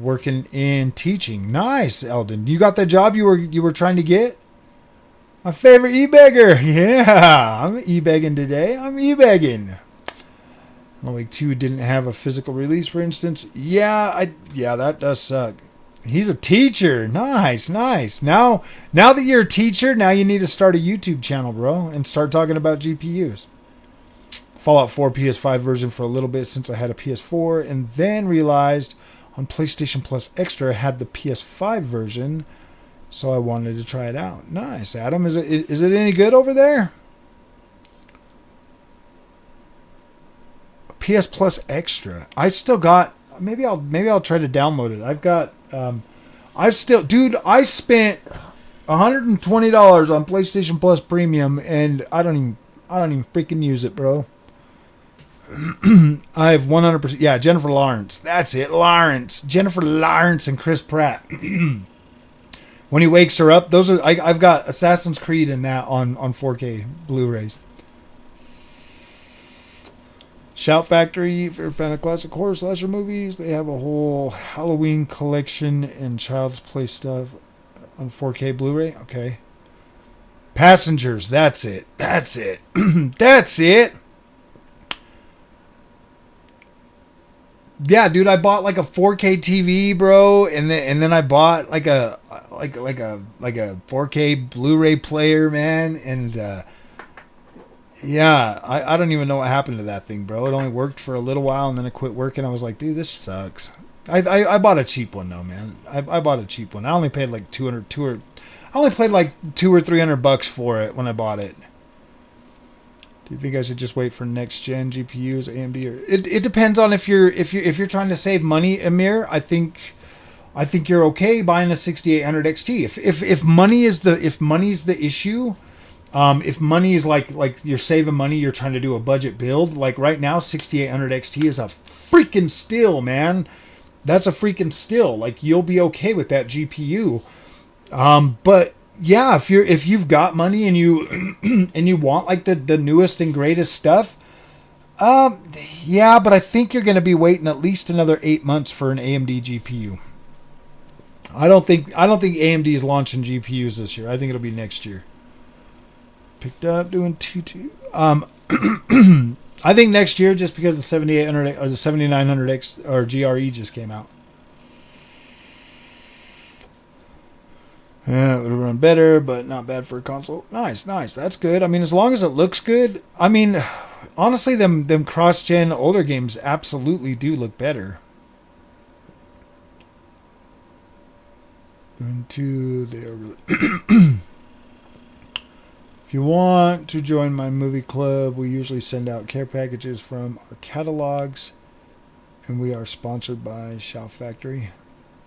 Working in teaching. Nice, Eldon. You got that job you were trying to get? My favorite e-beggar. Yeah, I'm e-begging today. I'm e-begging. Like 2 didn't have a physical release, for instance. Yeah, that does suck. He's a teacher. Nice. Now that you're a teacher, now you need to start a YouTube channel, bro, and start talking about GPUs. Fallout 4 PS5 version for a little bit since I had a PS4, and then realized on PlayStation Plus Extra I had the PS5 version, so I wanted to try it out. Nice, Adam. Is it any good over there? PS Plus Extra. I still got. Maybe I'll try to download it. I've got. I spent $120 on PlayStation Plus Premium, and I don't even freaking use it, bro. I have 100%. Yeah, Jennifer Lawrence. That's it, Lawrence. Jennifer Lawrence and Chris Pratt. When he wakes her up, those are. I've got Assassin's Creed in that on 4K Blu-rays. Shout Factory, if you're a fan of classic horror slasher movies, they have a whole Halloween collection and Child's Play stuff on 4K Blu-ray. Okay. Passengers, that's it. That's it. Yeah, dude, I bought like a 4K TV, bro, and then I bought like a 4K Blu-ray player, man, and yeah, I don't even know what happened to that thing, bro. It only worked for a little while, and then it quit working. I was like, dude, this sucks. I bought a cheap one though, man. I bought a cheap one. I only paid like $200 or $300 for it when I bought it. Do you think I should just wait for next gen GPUs, AMD, or it depends on if you're trying to save money, Amir. I think you're okay buying a 6800 XT. If money's the issue. If money is like you're saving money, you're trying to do a budget build. Like right now, 6800 XT is a freaking steal, man. That's a freaking steal. Like you'll be okay with that GPU. But yeah, if you've got money and you and you want like the newest and greatest stuff, yeah. But I think you're going to be waiting at least another 8 months for an AMD GPU. I don't think AMD is launching GPUs this year. I think it'll be next year. Picked up doing 2. I think next year, just because the 7800 or the 7900X or GRE just came out. Yeah, it would run better, but not bad for a console. Nice. That's good. I mean, as long as it looks good. I mean, honestly, them cross-gen older games absolutely do look better. Into there. If you want to join my movie club, we usually send out care packages from our catalogs, and we are sponsored by Shout Factory.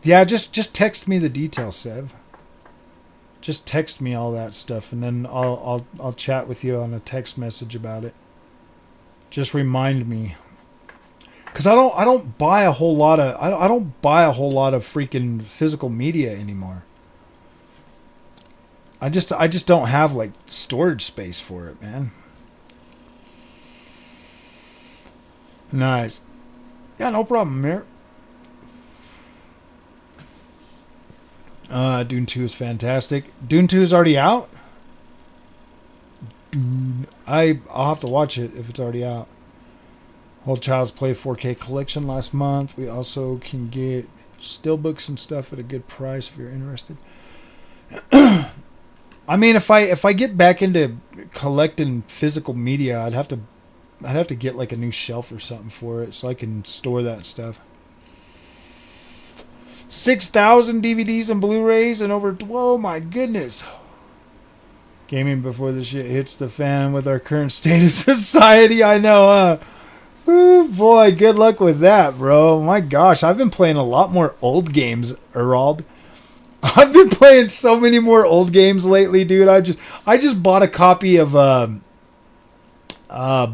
Yeah, just text me the details, Sev. Just text me all that stuff, and then I'll chat with you on a text message about it. Just remind me, because I don't buy a whole lot of I don't buy a whole lot of freaking physical media anymore. I just don't have like storage space for it, man. Nice. Yeah, no problem, Amir. Dune 2 is fantastic. Dune 2 is already out? I'll have to watch it if it's already out. Whole Child's Play 4K collection last month. We also can get steelbooks and stuff at a good price if you're interested. I mean, if I get back into collecting physical media, I'd have to get like a new shelf or something for it so I can store that stuff. 6,000 DVDs and Blu-rays and over. Whoa, my goodness! Gaming before the shit hits the fan with our current state of society. I know, huh? Ooh, boy, good luck with that, bro. My gosh, I've been playing a lot more old games, Erald. I've been playing so many more old games lately, dude. I just bought a copy of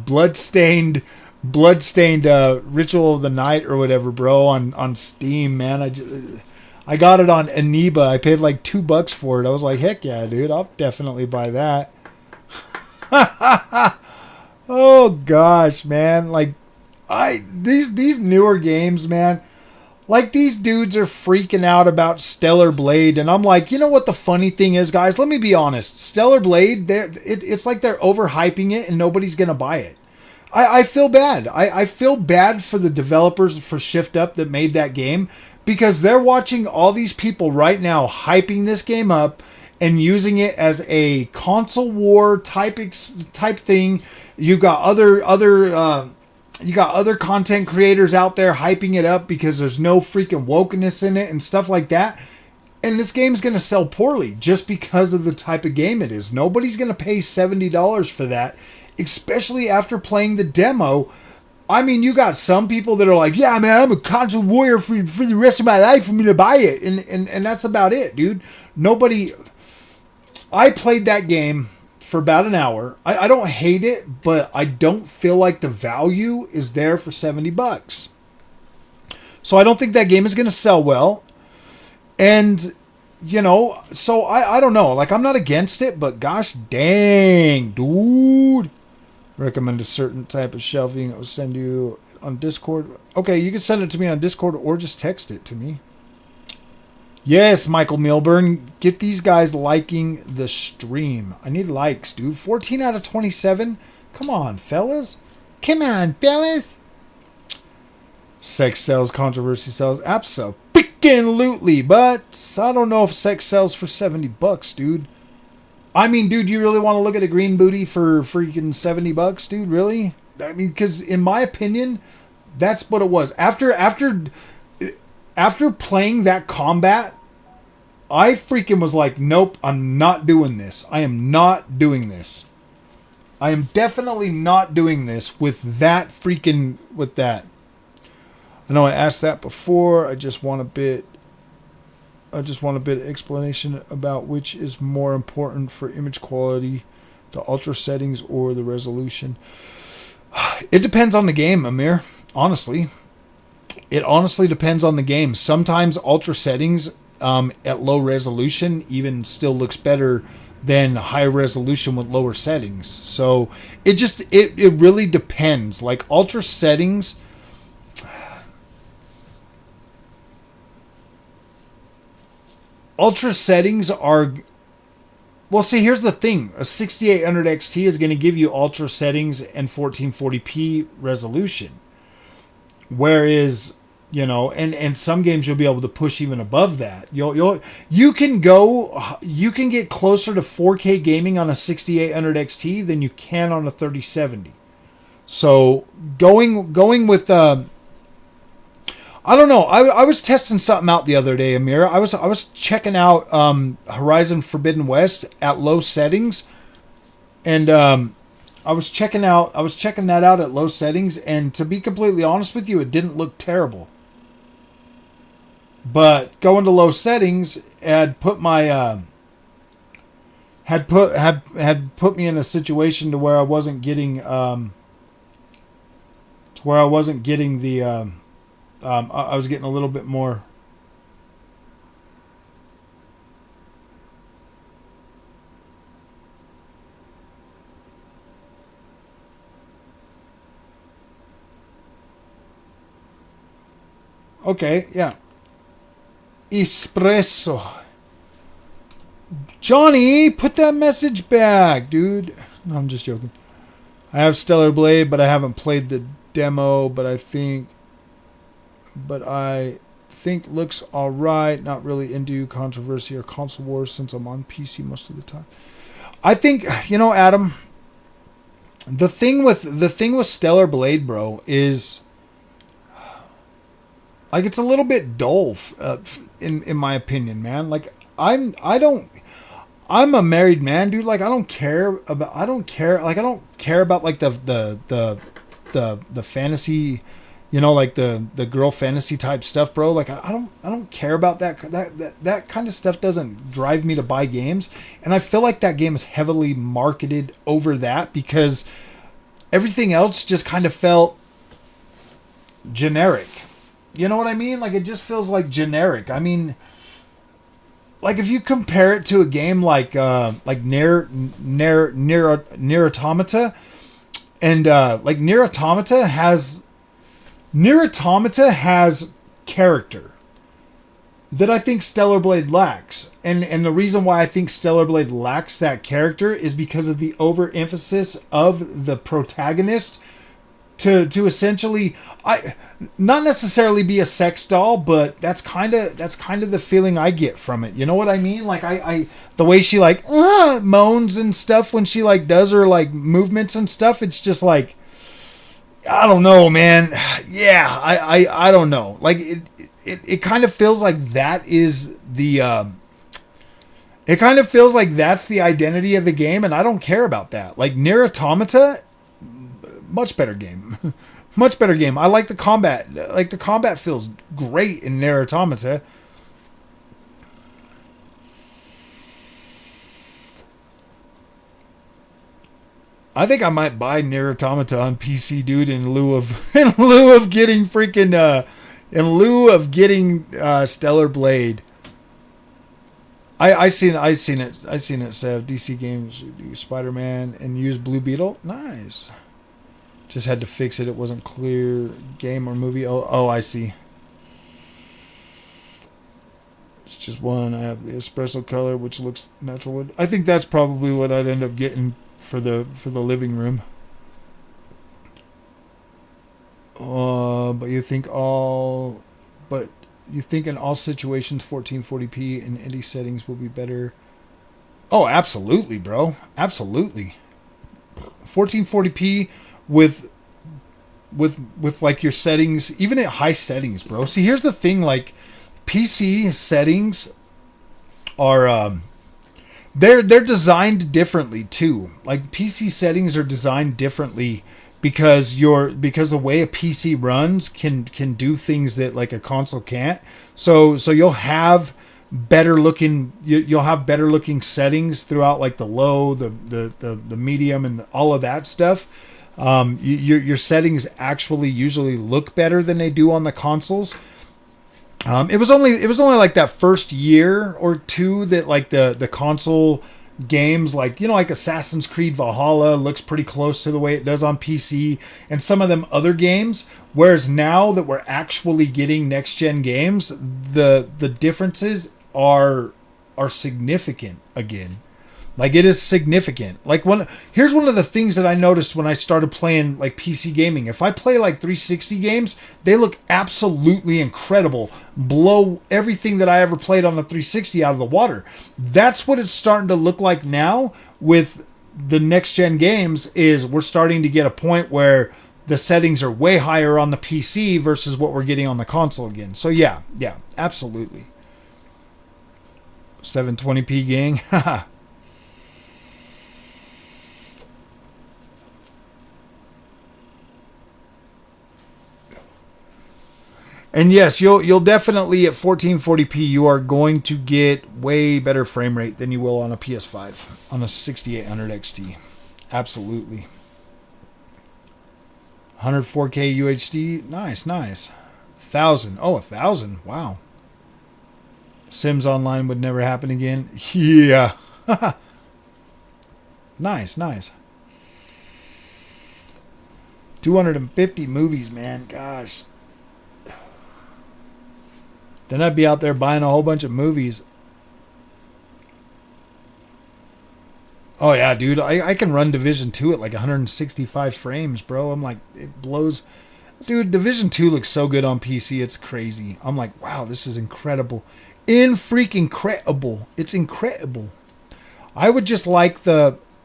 bloodstained Ritual of the Night or whatever, bro, on Steam, man. I got it on Aniba. I paid like $2 for it. I was like, heck yeah, dude, I'll definitely buy that. Oh gosh, man. Like these newer games, man. Like these dudes are freaking out about Stellar Blade, and I'm like, you know what the funny thing is, guys? Let me be honest. Stellar Blade, it's like they're overhyping it, and nobody's gonna buy it. I feel bad. I feel bad for the developers for Shift Up that made that game because they're watching all these people right now hyping this game up and using it as a console war type thing. You've got you got other content creators out there hyping it up because there's no freaking wokeness in it and stuff like that. And this game's going to sell poorly just because of the type of game it is. Nobody's going to pay $70 for that, especially after playing the demo. I mean, you got some people that are like, yeah, man, I'm a console warrior for the rest of my life for me to buy it. And that's about it, dude. Nobody... I played that game for about an hour. I don't hate it, but I don't feel like the value is there for $70. So I don't think that game is going to sell well. And, you know, so I don't know. Like, I'm not against it, but gosh dang, dude. Recommend a certain type of shelving. I'll send you on Discord. Okay, you can send it to me on Discord or just text it to me. Yes, Michael Milburn. Get these guys liking the stream. I need likes, dude. 14 out of 27. Come on, fellas. Come on, fellas. Sex sells, controversy sells. Absolutely. But I don't know if sex sells for $70, dude. I mean, dude, you really want to look at a green booty for freaking $70, dude? Really? I mean, because in my opinion, that's what it was. After playing that combat, I freaking was like, nope, I'm not doing this. I am not doing this. I am definitely not doing this with that. I know I asked that before. I just want a bit of explanation about which is more important for image quality, the ultra settings or the resolution. It depends on the game, Amir. Honestly. It honestly depends on the game. Sometimes ultra settings at low resolution even still looks better than high resolution with lower settings. So it really depends. Like ultra settings are, well, see, here's the thing. A 6800 XT is going to give you ultra settings and 1440p resolution. Whereas, you know, and some games you'll be able to push even above that. You can get closer to 4K gaming on a 6800 XT than you can on a 3070. So going with I don't know. I was testing something out the other day, Amir. I was checking out Horizon Forbidden West at low settings, and I was checking that out at low settings, and to be completely honest with you, it didn't look terrible. But going to low settings had put my had put me in a situation to where I wasn't getting the I was getting a little bit more. Okay, yeah. Espresso. Johnny, put that message back, dude. No, I'm just joking. I have Stellar Blade, but I haven't played the demo, but I think looks alright. Not really into controversy or console wars since I'm on PC most of the time. I think, you know, Adam, the thing with Stellar Blade, bro, is like it's a little bit dull, in my opinion, man. Like I'm a married man, dude. Like I don't care about like the the fantasy, you know, like the girl fantasy type stuff, bro. Like I don't care about that kind of stuff. Doesn't drive me to buy games, and I feel like that game is heavily marketed over that because everything else just kind of felt generic. You know what I mean? Like it just feels like generic. I mean, like if you compare it to a game like Nier Automata, and like Nier Automata has character that I think Stellar Blade lacks. And the reason why I think Stellar Blade lacks that character is because of the overemphasis of the protagonist to essentially not necessarily be a sex doll, but that's kind of the feeling I get from it. You know what I mean? Like I the way she like moans and stuff when she like does her like movements and stuff, it's just like, I don't know, man. Yeah, I don't know. Like it kind of feels like that is the it kind of feels like that's the identity of the game, and I don't care about that. Like Nier Automata, much better game. Much better game. I like the combat. Like the combat feels great in Nier Automata. I think I might buy Nier Automata on PC, dude, in lieu of getting freaking Stellar Blade. I seen it, Sev. DC Games do Spider-Man and use Blue Beetle. Nice. Just had to fix it. It wasn't clear. Game or movie. Oh, I see. It's just one. I have the espresso color, which looks natural wood. I think that's probably what I'd end up getting for the living room. But you think in all situations 1440p in any settings will be better? Oh, absolutely, bro. Absolutely. 1440p with like your settings, even at high settings, bro. See, here's the thing, like PC settings are they're designed differently too. Like PC settings are designed differently because the way a PC runs can do things that like a console can't. So you'll have better looking settings throughout, like the low, the medium, and all of that stuff. Your settings actually usually look better than they do on the consoles. It was only like that first year or two that like the console games, like, you know, like Assassin's Creed Valhalla looks pretty close to the way it does on PC, and some of them other games. Whereas now that we're actually getting next gen games, the differences are significant again. Like it is significant. Like here's one of the things that I noticed when I started playing like PC gaming. If I play like 360 games, they look absolutely incredible. Blow everything that I ever played on the 360 out of the water. That's what it's starting to look like now with the next gen games. Is we're starting to get a point where the settings are way higher on the PC versus what we're getting on the console again. So yeah, absolutely. 720p gang. Haha. And yes, you'll definitely at 1440p you are going to get way better frame rate than you will on a PS5 on a 6800 XT. Absolutely. 104K UHD, nice. 1,000, 1,000, wow. Sims Online would never happen again. Yeah. Nice. 250 movies, man. Gosh. Then I'd be out there buying a whole bunch of movies. Oh yeah, dude. I can run Division 2 at like 165 frames, bro. I'm like, it blows. Dude, Division 2 looks so good on PC. It's crazy. I'm like, wow, this is incredible. Incredible. It's incredible. I would just like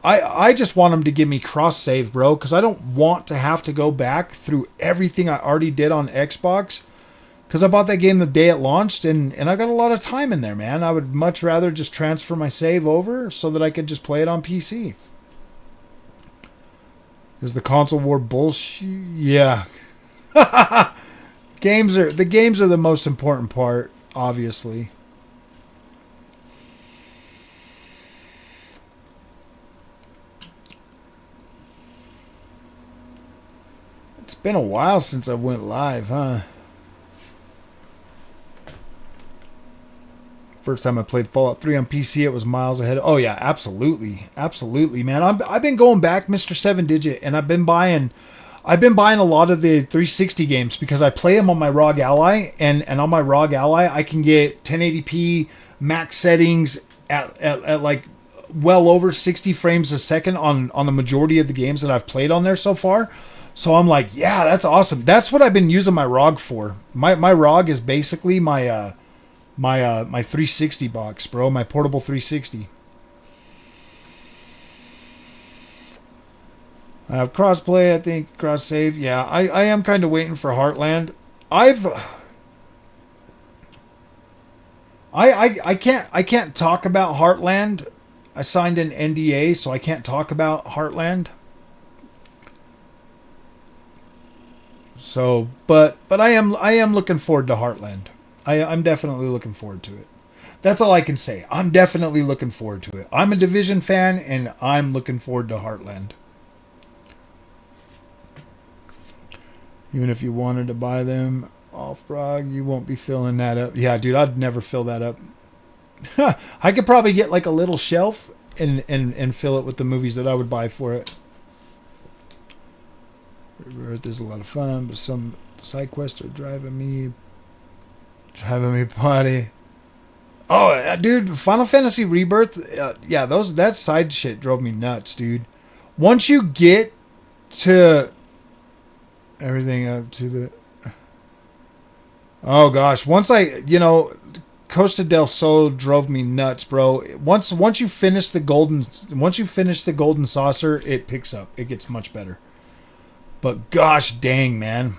I just want them to give me cross save, bro, because I don't want to have to go back through everything I already did on Xbox. Because I bought that game the day it launched, and I got a lot of time in there, man. I would much rather just transfer my save over so that I could just play it on PC. Is the console war bullshit? Yeah. The games are the most important part, obviously. It's been a while since I went live, huh? First time I played Fallout 3 on PC, it was miles ahead. Oh yeah, absolutely, absolutely, man. I've been going back, Mr. Seven Digit, and I've been buying a lot of the 360 games because I play them on my ROG Ally, and on my ROG Ally I can get 1080p max settings at like well over 60 frames a second on the majority of the games that I've played on there so far. So I'm like, yeah, that's awesome. That's what I've been using my ROG for. My ROG is basically my 360 box, bro. My portable 360. I have crossplay, I think, cross save. Yeah, I am kind of waiting for Heartland. I can't talk about Heartland. I signed an NDA, so I can't talk about Heartland. So, but I am looking forward to Heartland. I'm definitely looking forward to it. That's all I can say. I'm definitely looking forward to it. I'm a Division fan, and I'm looking forward to Heartland. Even if you wanted to buy them off ROG, you won't be filling that up. Yeah, dude, I'd never fill that up. I could probably get like a little shelf and fill it with the movies that I would buy for it. Rebirth is a lot of fun, but some side quests are driving me potty. Oh, dude, Final Fantasy Rebirth, yeah, that side shit drove me nuts, dude. Once you get to everything up to the, oh gosh, Costa del Sol drove me nuts, bro. Once you finish the golden saucer, it picks up. It gets much better. But gosh dang, man.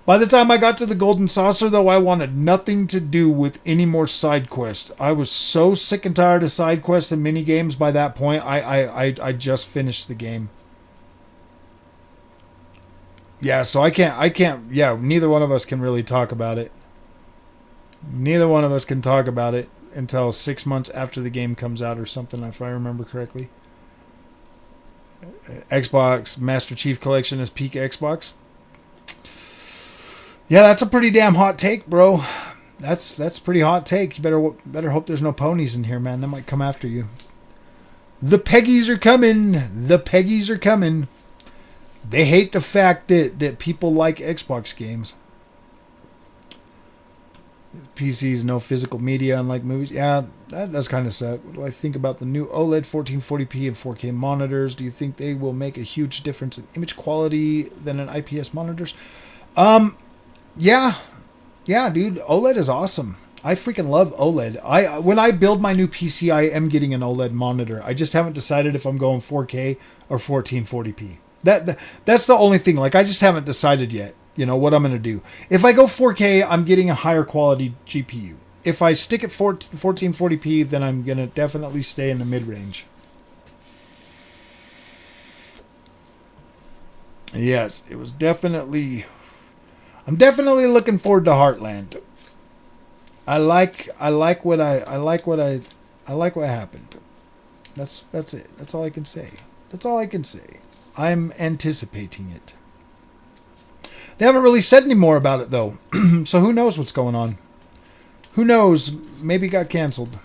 By the time I got to the golden saucer, though, I wanted nothing to do with any more side quests. I was so sick and tired of side quests and mini games by that point. I just finished the game. Yeah, so I can't. Yeah, neither one of us can really talk about it. Neither one of us can talk about it until 6 months after the game comes out or something, if I remember correctly. Xbox Master Chief Collection is peak Xbox. Yeah, that's a pretty damn hot take, bro. That's pretty hot take. You better hope there's no ponies in here, man. They might come after you. The Peggies are coming. The Peggies are coming. They hate the fact that people like Xbox games. PCs, no physical media, unlike movies. Yeah, that does kind of suck. What do I think about the new OLED 1440p and 4K monitors? Do you think they will make a huge difference in image quality than an IPS monitors? Yeah, dude. OLED is awesome. I freaking love OLED. When I build my new PC, I am getting an OLED monitor. I just haven't decided if I'm going 4K or 1440p. That's the only thing. Like, I just haven't decided yet. You know what I'm going to do. If I go 4K, I'm getting a higher quality GPU. If I stick at 1440p, then I'm going to definitely stay in the mid-range. Yes, it was definitely. I'm definitely looking forward to Heartland. I like what happened. That's it. That's all I can say. That's all I can say. I'm anticipating it. They haven't really said any more about it, though. So who knows what's going on? Who knows? Maybe it got canceled.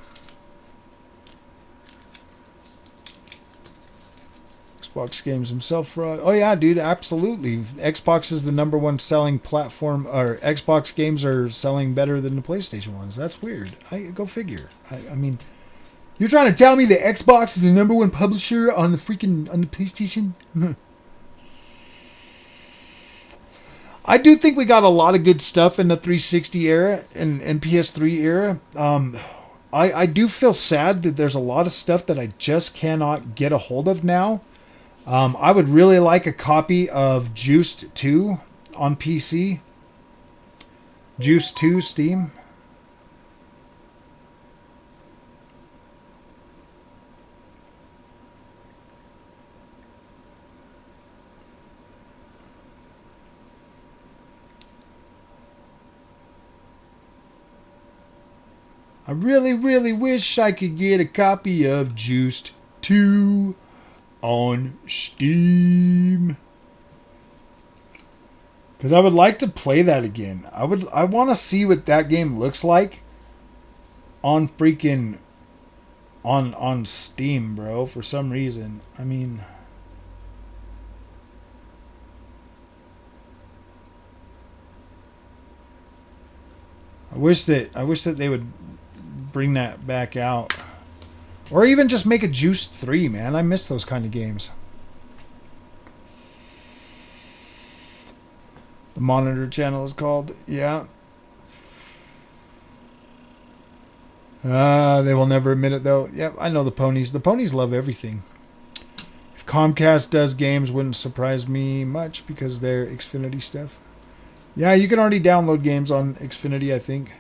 Xbox games himself fraud. Oh, yeah, dude, absolutely. Xbox is the #1 selling platform, or Xbox games are selling better than the PlayStation ones. That's weird. Go figure. I mean, you're trying to tell me that Xbox is the #1 publisher on the PlayStation? I do think we got a lot of good stuff in the 360 era and PS3 era. I do feel sad that there's a lot of stuff that I just cannot get a hold of now. I would really like a copy of Juiced 2 on PC. Juiced 2 Steam. I really, really wish I could get a copy of Juiced 2 on Steam. Because I would like to play that again. I want to see what that game looks like on freaking on Steam, bro, for some reason. I mean, I wish that they would bring that back out. Or even just make a Juice 3, man. I miss those kind of games. The monitor channel is called. Yeah. They will never admit it, though. Yep, I know the ponies. The ponies love everything. If Comcast does games, wouldn't surprise me much because they're Xfinity stuff. Yeah, you can already download games on Xfinity, I think.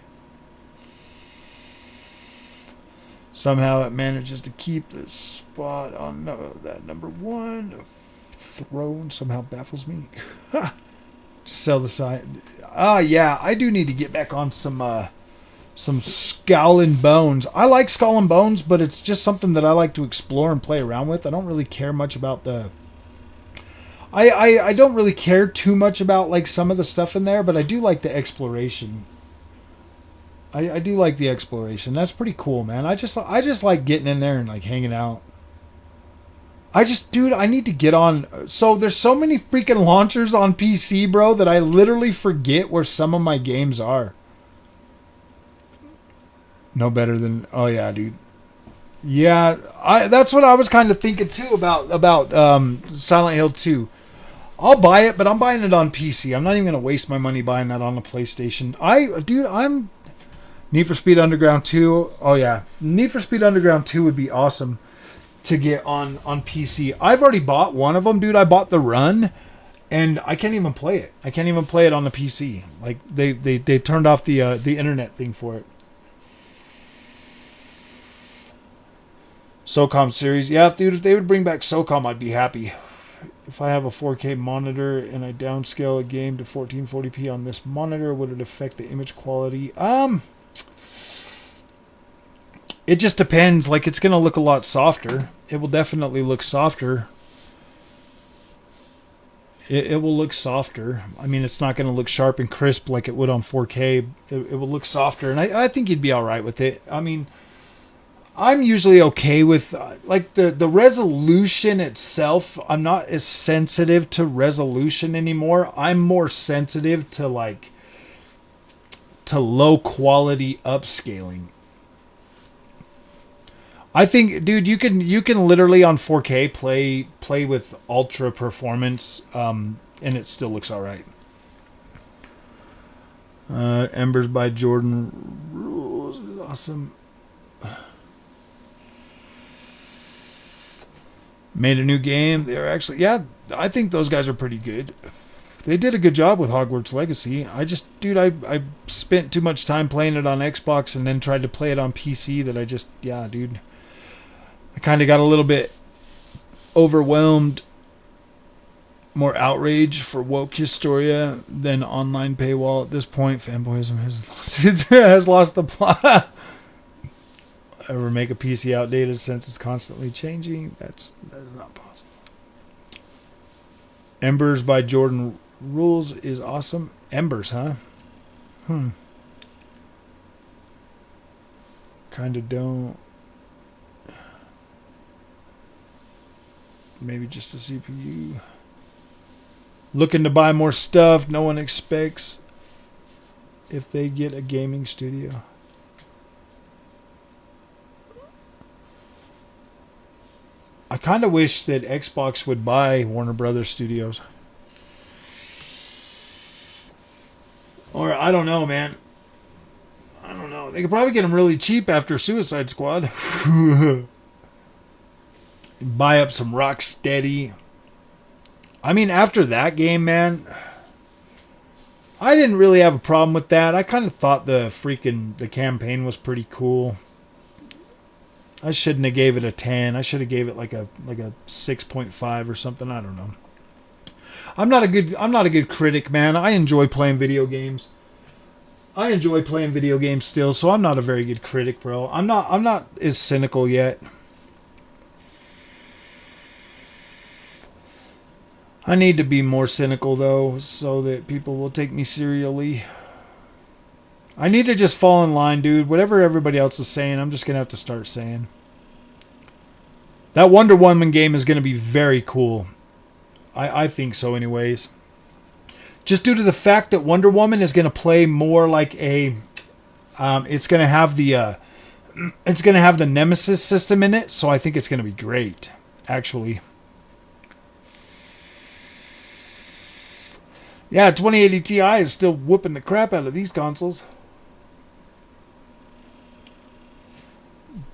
Somehow it manages to keep the spot on that number 1 throne. Somehow baffles me. Just sell the side. Yeah, I do need to get back on some Skull and Bones. I like Skull and Bones, but it's just something that I like to explore and play around with. I don't really care much about the... I don't really care too much about like some of the stuff in there, but I do like the exploration. I do like the exploration. That's pretty cool, man. I just like getting in there and like hanging out. Dude, I need to get on. So there's so many freaking launchers on PC, bro, that I literally forget where some of my games are. No better than... Oh, yeah, dude. Yeah, that's what I was kind of thinking, too, about Silent Hill 2. I'll buy it, but I'm buying it on PC. I'm not even going to waste my money buying that on a PlayStation. I'm... Need for Speed Underground 2. Oh, yeah. Need for Speed Underground 2 would be awesome to get on PC. I've already bought one of them, dude. I bought the Run, and I can't even play it. I can't even play it on the PC. Like, they turned off the internet thing for it. SOCOM series. Yeah, dude, if they would bring back SOCOM, I'd be happy. If I have a 4K monitor and I downscale a game to 1440p on this monitor, would it affect the image quality? It just depends. Like, it's going to look a lot softer. It will definitely look softer. It will look softer. I mean, it's not going to look sharp and crisp like it would on 4K. It will look softer, and I think you'd be all right with it. I mean, I'm usually okay with, like, the resolution itself. I'm not as sensitive to resolution anymore. I'm more sensitive to, like, to low quality upscaling. I think, dude, you can literally on 4K play with ultra performance, and it still looks all right. Embers by Jordan Rules is awesome. Made a new game. They're actually, yeah, I think those guys are pretty good. They did a good job with Hogwarts Legacy. I spent too much time playing it on Xbox and then tried to play it on PC that I kind of got a little bit overwhelmed. More outrage for woke Historia than online paywall at this point. Fanboyism has lost the plot. Ever make a PC outdated since it's constantly changing? That is not possible. Embers by Jordan Rules is awesome. Embers, huh? Kind of don't. Maybe just a CPU. Looking to buy more stuff. No one expects if they get a gaming studio. I kind of wish that Xbox would buy Warner Brothers Studios. Or, I don't know, man. I don't know. They could probably get them really cheap after Suicide Squad. Buy up some Rocksteady. I mean, after that game, man, I didn't really have a problem with that. I kind of thought the campaign was pretty cool. I shouldn't have gave it a 10. I should have gave it like a 6.5 or something. I don't know. I'm not a good critic, man. I enjoy playing video games. I enjoy playing video games still, so I'm not a very good critic, bro. I'm not as cynical yet. I need to be more cynical though, so that people will take me seriously. I need to just fall in line, dude. Whatever everybody else is saying, I'm just gonna have to start saying. That Wonder Woman game is gonna be very cool. I think so, anyways. Just due to the fact that Wonder Woman is gonna play more like a, it's gonna have the Nemesis system in it, so I think it's gonna be great, actually. Yeah, 2080 Ti is still whooping the crap out of these consoles.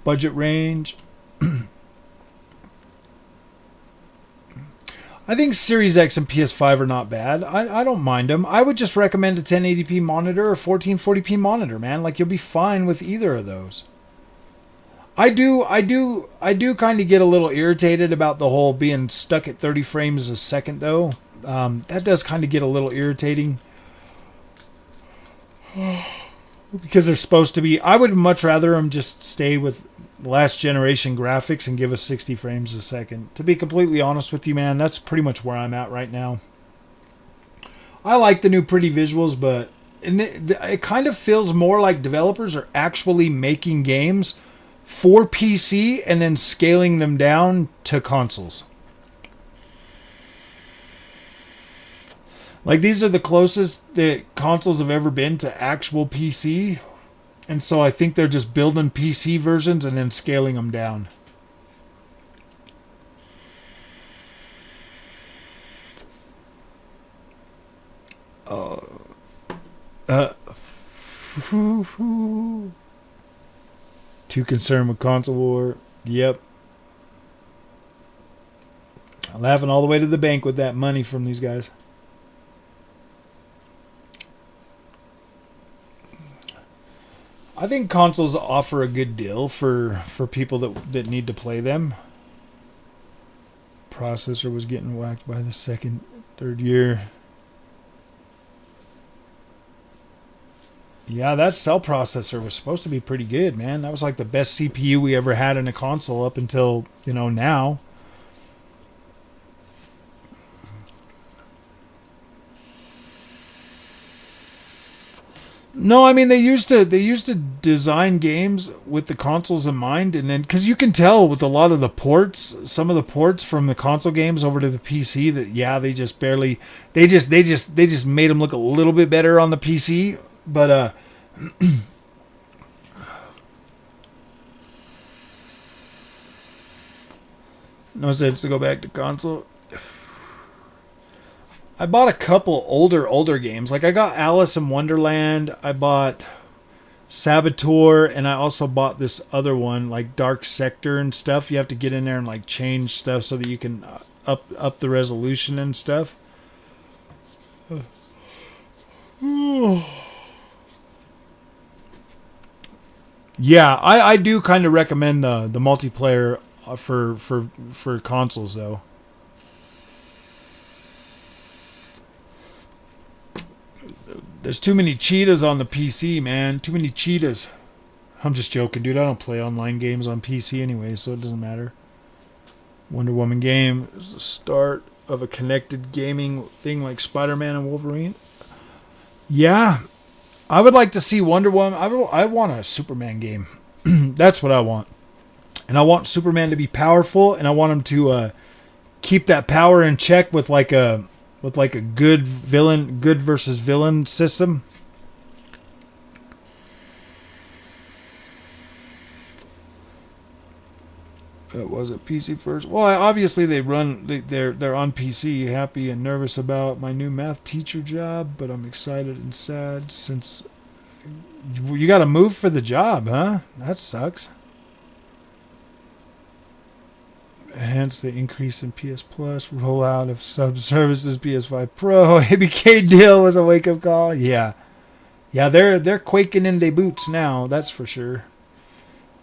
Budget range. I think Series X and PS5 are not bad. I don't mind them. I would just recommend a 1080p monitor or 1440p monitor, man. Like, you'll be fine with either of those. I do kind of get a little irritated about the whole being stuck at 30 frames a second, though. That does kind of get a little irritating. Because they're supposed to be. I would much rather them just stay with last generation graphics and give us 60 frames a second. To be completely honest with you, man, that's pretty much where I'm at right now. I like the new pretty visuals, but it kind of feels more like developers are actually making games for PC and then scaling them down to consoles. Like, these are the closest that consoles have ever been to actual PC. And so I think they're just building PC versions and then scaling them down. Too concerned with console war. Yep. Laughing all the way to the bank with that money from these guys. I think consoles offer a good deal for people that need to play them. Processor was getting whacked by the third year. Yeah, that cell processor was supposed to be pretty good, man. That was like the best CPU we ever had in a console up until, now. No, I mean they used to design games with the consoles in mind, and then because you can tell with a lot of the ports, some of the ports from the console games over to the PC, that they just barely they just made them look a little bit better on the PC, but no sense to go back to console. I bought a couple older games. Like, I got Alice in Wonderland, I bought Saboteur, and I also bought this other one, like Dark Sector and stuff. You have to get in there and like change stuff so that you can up the resolution and stuff. Yeah, I do kind of recommend the multiplayer for consoles though. There's too many cheetahs on the PC, man. Too many cheetahs. I'm just joking, dude. I don't play online games on PC anyway, so it doesn't matter. Wonder Woman game is the start of a connected gaming thing like Spider-Man and Wolverine. Yeah, I would like to see Wonder Woman. I want a Superman game. That's what I want. And I want Superman to be powerful, and I want him to keep that power in check with like a good versus villain system. Was it PC first? Well, obviously they're on PC. Happy and nervous about my new math teacher job, but I'm excited and sad since you got to move for the job, huh? That sucks. Hence the increase in PS Plus, rollout of sub services, PS5 Pro, ABK deal was a wake up call. Yeah, they're quaking in their boots now. That's for sure.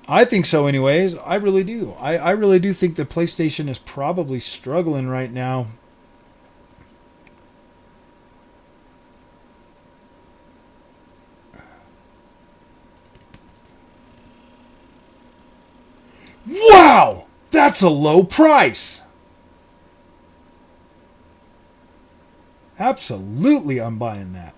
I think so, anyways. I really do. I really do think the PlayStation is probably struggling right now. Wow! That's a low price. Absolutely, I'm buying that.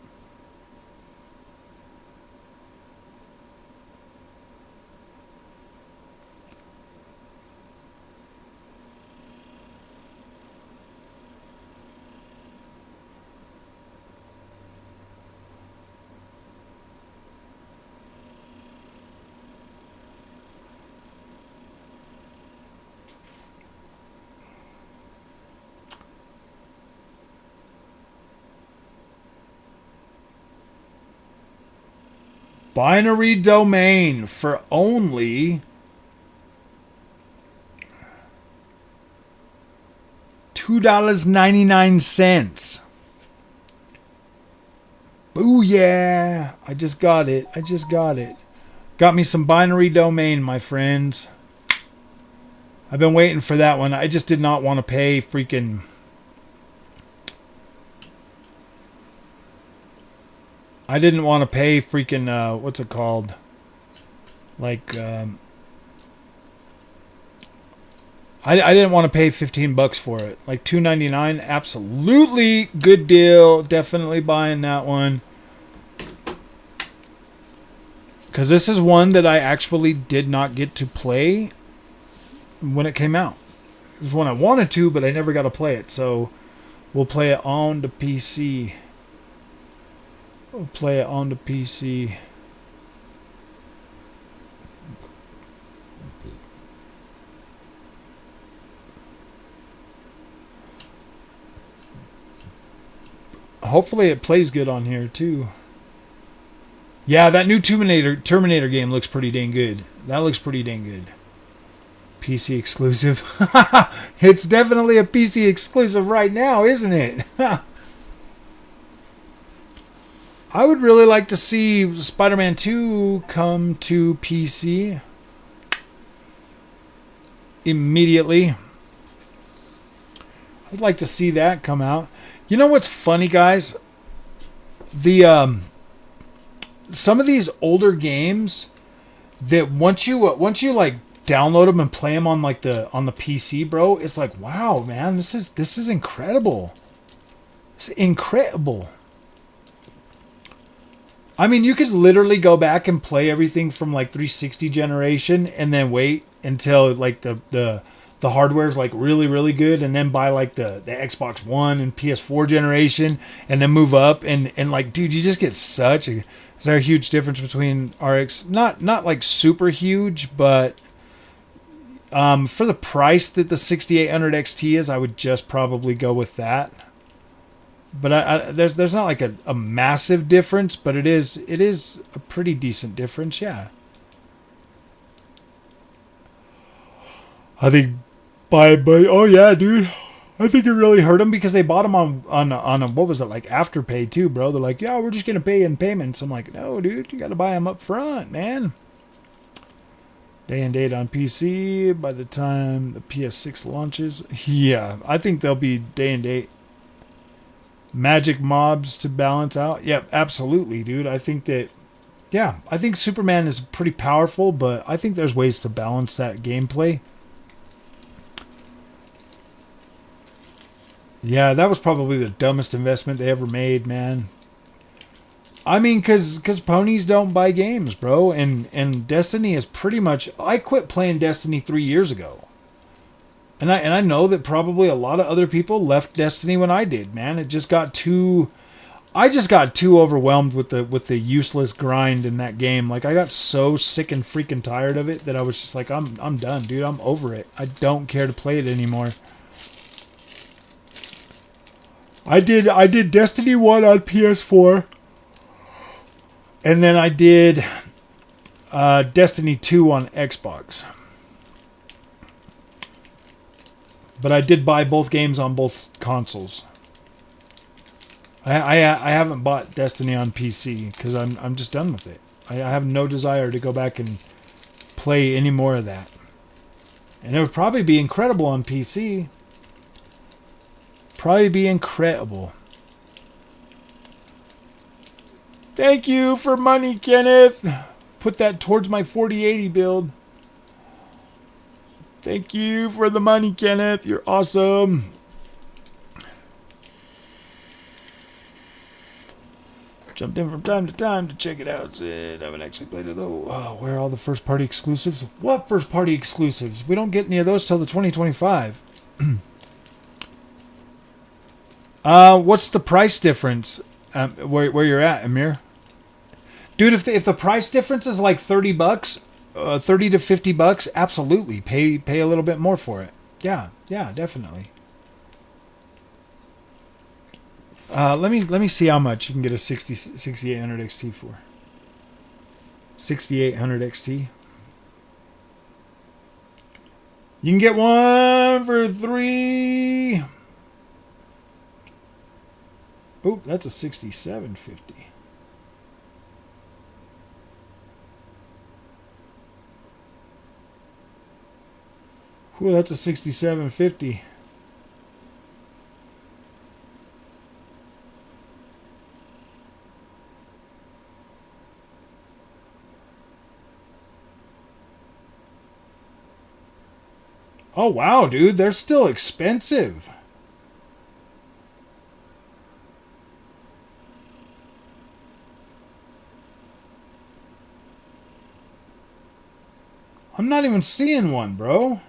Binary domain for only $2.99. Booyah! I just got it. I just got it. Got me some binary domain, my friends. I've been waiting for that one. I just did not want to pay freaking... I didn't want to pay freaking, what's it called? Like, I didn't want to pay $15 for it. Like $2.99, absolutely good deal. Definitely buying that one. Because this is one that I actually did not get to play when it came out. It was one I wanted to, but I never got to play it. So we'll play it on the PC. We'll play it on the PC. Hopefully it plays good on here too. Yeah, that new Terminator game looks pretty dang good. That looks pretty dang good. PC exclusive. It's definitely a PC exclusive right now, isn't it? I would really like to see Spider-Man 2 come to PC immediately. I'd like to see that come out. You know what's funny, guys? The some of these older games that once you like download them and play them on like on the PC, bro, it's like, wow, man, this is incredible. It's incredible. I mean, you could literally go back and play everything from like 360 generation and then wait until like the hardware is like really, really good, and then buy like the Xbox One and PS4 generation, and then move up and like, dude, you just get such a... Is there a huge difference between RX? Not like super huge, but for the price that the 6800 XT is, I would just probably go with that. But there's not like a massive difference, but it is a pretty decent difference, yeah. I think oh yeah, dude. I think it really hurt them because they bought them on a, what was it, like Afterpay too, bro. They're like, yeah, we're just gonna pay in payments. I'm like, no, dude, you gotta buy them up front, man. Day and date on PC by the time the PS6 launches. Yeah, I think they'll be day and date. Magic mobs to balance out. Yep, absolutely, dude. I think that, yeah, I think Superman is pretty powerful, but I think there's ways to balance that gameplay. Yeah, that was probably the dumbest investment they ever made, man. I mean, cause ponies don't buy games, bro. And Destiny is pretty much... I quit playing Destiny 3 years ago. And I know that probably a lot of other people left Destiny when I did, man. It just got too... I just got too overwhelmed with the useless grind in that game. Like, I got so sick and freaking tired of it that I was just like, I'm done, dude. I'm over it. I don't care to play it anymore. I did Destiny 1 on PS4. And then I did Destiny 2 on Xbox. But I did buy both games on both consoles. I haven't bought Destiny on PC because I'm just done with it. I have no desire to go back and play any more of that. And it would probably be incredible on PC. Probably be incredible. Thank you for money, Kenneth. Put that towards my 4080 build. Thank you for the money, Kenneth. You're awesome. Jumped in from time to time to check it out. I haven't actually played it though. Oh, where are all the first party exclusives? What first party exclusives? We don't get any of those till the 2025. What's the price difference? Where you're at, Amir? Dude, if the price difference is like $30, 30 to $50, absolutely pay a little bit more for it. Yeah, definitely. Let me see how much you can get a 6800 XT for. 6800 XT. You can get one for $3. Oh, that's a 6750. Ooh, that's a 6750. Oh, wow, dude. They're still expensive. I'm not even seeing one, bro.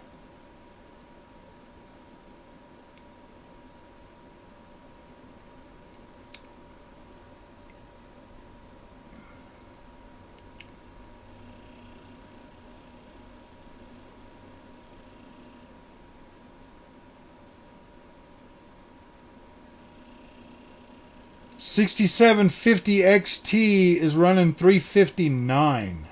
$6750 XT is running $359.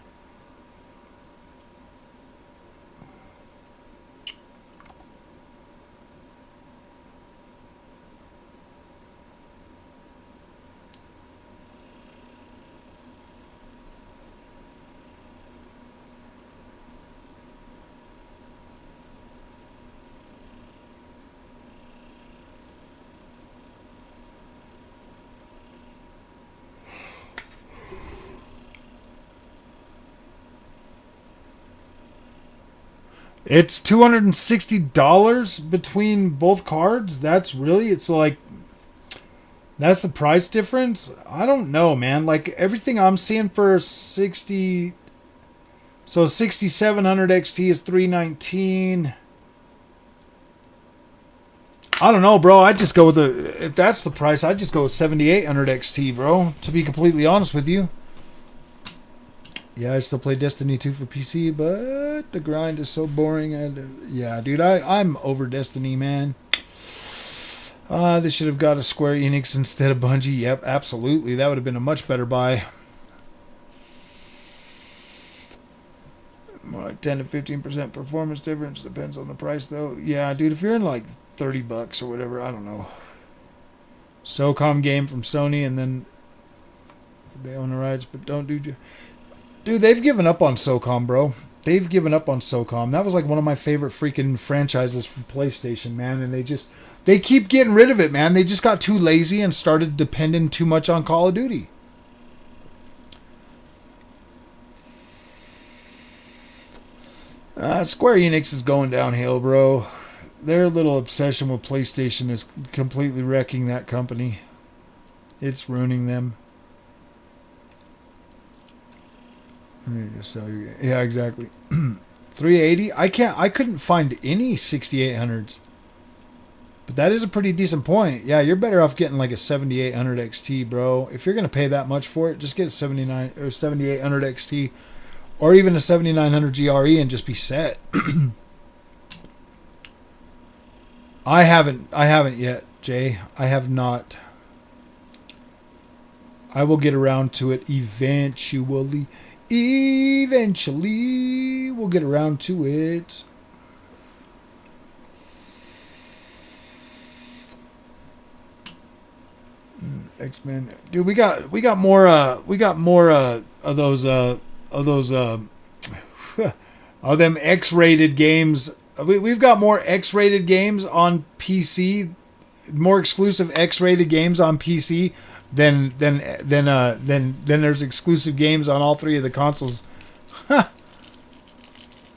It's $260 between both cards. That's like that's the price difference. I don't know, man. Like everything I'm seeing for 60, so 6700 XT is $319. I don't know, bro. I just go with if that's the price, I just go with 7800 XT, bro. To be completely honest with you. Yeah, I still play Destiny 2 for PC, but the grind is so boring. Yeah, dude, I'm over Destiny, man. They should have got a Square Enix instead of Bungie. Yep, absolutely. That would have been a much better buy. More like 10 to 15% performance difference. Depends on the price, though. Yeah, dude, if you're in like $30 or whatever, I don't know. SOCOM game from Sony, and then they own the rights, but don't do... Dude, they've given up on SOCOM, bro. They've given up on SOCOM. That was like one of my favorite freaking franchises from PlayStation, man. And they keep getting rid of it, man. They just got too lazy and started depending too much on Call of Duty. Square Enix is going downhill, bro. Their little obsession with PlayStation is completely wrecking that company. It's ruining them. Yeah, exactly. 380. I couldn't find any 6800s. But that is a pretty decent point. Yeah, you're better off getting like a 7800 XT, bro. If you're gonna pay that much for it, just get a 79 or 7800 XT, or even a 7900 GRE and just be set. I haven't yet, Jay. I have not. I will get around to it eventually. Eventually, we'll get around to it. X-Men, dude, we got more of those of them X-rated games. We've got more X-rated games on PC, more exclusive X-rated games on PC. Then there's exclusive games on all three of the consoles.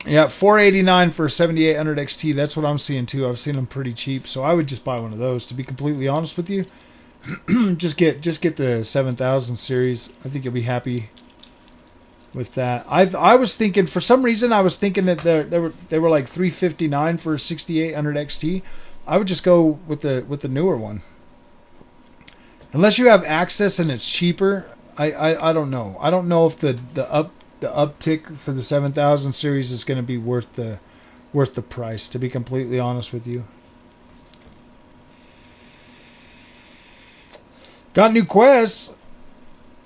Yeah, 489 for 7800 XT. That's what I'm seeing too. I've seen them pretty cheap, so I would just buy one of those. To be completely honest with you, just get the 7000 series. I think you'll be happy with that. I was thinking, for some reason I was thinking that they were like 359 for 6800 XT. I would just go with the newer one. Unless you have access and it's cheaper, I don't know. I don't know if the uptick for the 7000 series is going to be worth the price, to be completely honest with you. Got new quests.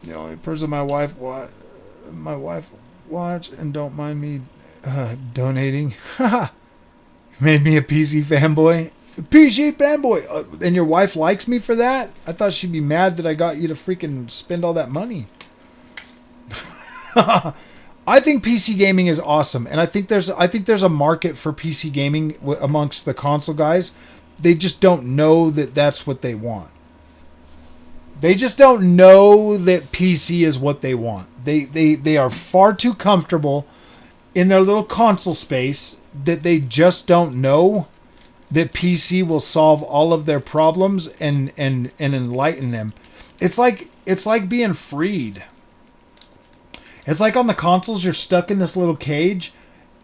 The only person my wife watch and don't mind me donating. Made me a PC fanboy. PC fanboy. And your wife likes me for that? I thought she'd be mad that I got you to freaking spend all that money. I think PC gaming is awesome, and I think there's a market for PC gaming amongst the console guys. They just don't know that that's what they want. They just don't know that PC is what they want. They are far too comfortable in their little console space that they just don't know that PC will solve all of their problems and enlighten them. It's like being freed. It's like on the consoles, you're stuck in this little cage,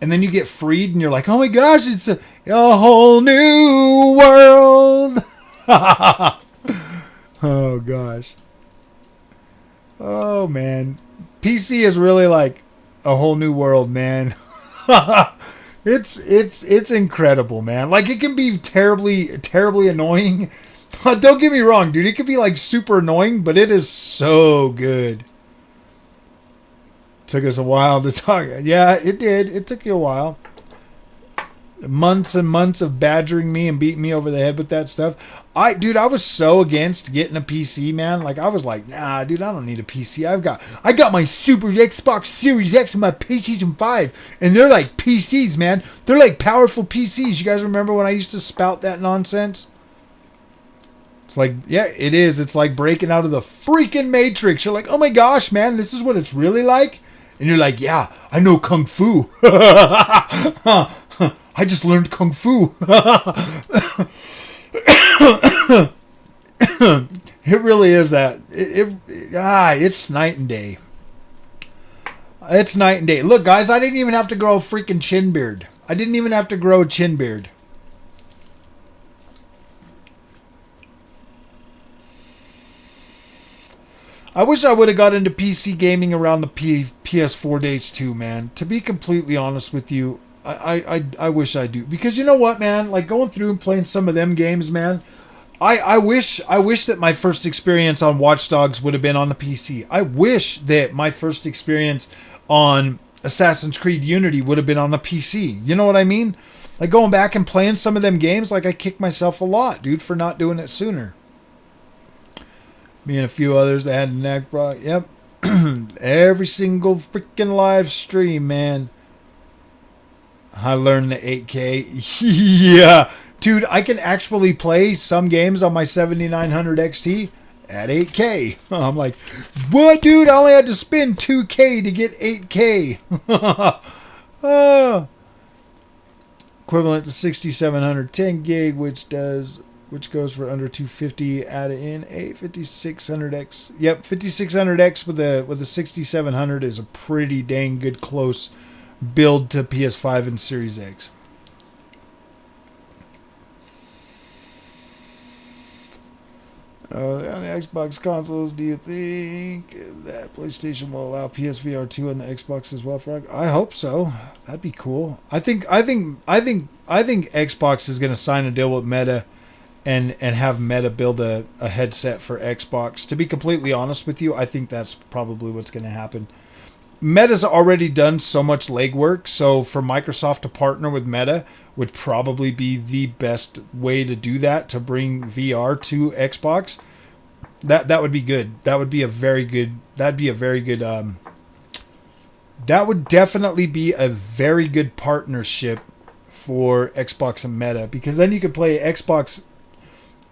and then you get freed, and you're like, oh my gosh, it's a whole new world. Oh gosh. Oh man. PC is really like a whole new world, man. It's incredible, man. Like, it can be terribly annoying. Don't get me wrong, dude. It can be like super annoying, but it is so good. Took us a while to talk. Yeah, it did. It took you a while. Months and months of badgering me and beating me over the head with that stuff. I was so against getting a PC, man. Like, I was like, nah, dude, I don't need a PC. I got my Super Xbox Series X and my PlayStation 5, and they're like PCs, man. They're like powerful PCs. You guys remember when I used to spout that nonsense? It's like, yeah, it is. It's like breaking out of the freaking Matrix. You're like, oh my gosh, man, this is what it's really like? And you're like, yeah, I know Kung Fu. I just learned Kung Fu. It really is that. It's night and day. It's night and day. Look, guys, I didn't even have to grow a freaking chin beard. I didn't even have to grow a chin beard. I wish I would have got into PC gaming around the PS4 days too, man. To be completely honest with you, I wish I do. Because you know what, man? Like, going through and playing some of them games, man, I wish that my first experience on Watch Dogs would have been on the PC. I wish that my first experience on Assassin's Creed Unity would have been on the PC. You know what I mean? Like, going back and playing some of them games, like, I kick myself a lot, dude, for not doing it sooner. Me and a few others that had an Xbox. Yep. Every single freaking live stream, man. I learned the 8K. Yeah. Dude, I can actually play some games on my 7900 XT at 8K. I'm like, what, dude? I only had to spend 2K to get 8K. Equivalent to 6700 10 gig, which goes for under 250. Add in a 5600X. Yep, 5600X with a 6700 is a pretty dang good close build to PS5 and Series X. On the Xbox consoles, do you think that PlayStation will allow PSVR 2 on the Xbox as well? I hope so. That'd be cool. I think Xbox is going to sign a deal with Meta and have Meta build a headset for Xbox. To be completely honest with you, I think that's probably what's going to happen. Meta's already done so much legwork, so for Microsoft to partner with Meta would probably be the best way to do that, to bring VR to Xbox. That would be good. That would definitely be a very good partnership for Xbox and Meta, because then you could play Xbox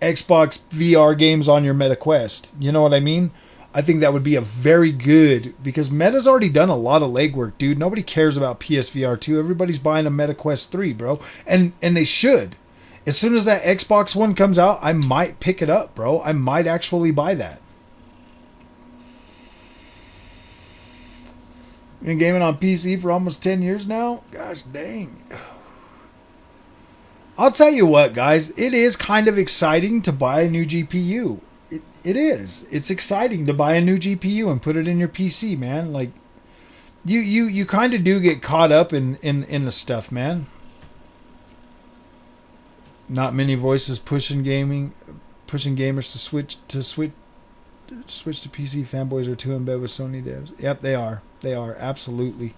VR games on your Meta Quest. You know what I mean? I think that would be a very good, because Meta's already done a lot of legwork, dude. Nobody cares about PSVR 2. Everybody's buying a Meta Quest 3, bro. And they should. As soon as that Xbox One comes out, I might pick it up, bro. I might actually buy that. Been gaming on PC for almost 10 years now? Gosh dang. I'll tell you what, guys. It is kind of exciting to buy a new GPU. It is. It's exciting to buy a new GPU and put it in your PC, man. Like, you kind of do get caught up in the stuff, man. Not many voices pushing gamers to switch to PC. Fanboys are too in bed with Sony devs. Yep, they are. They are, absolutely.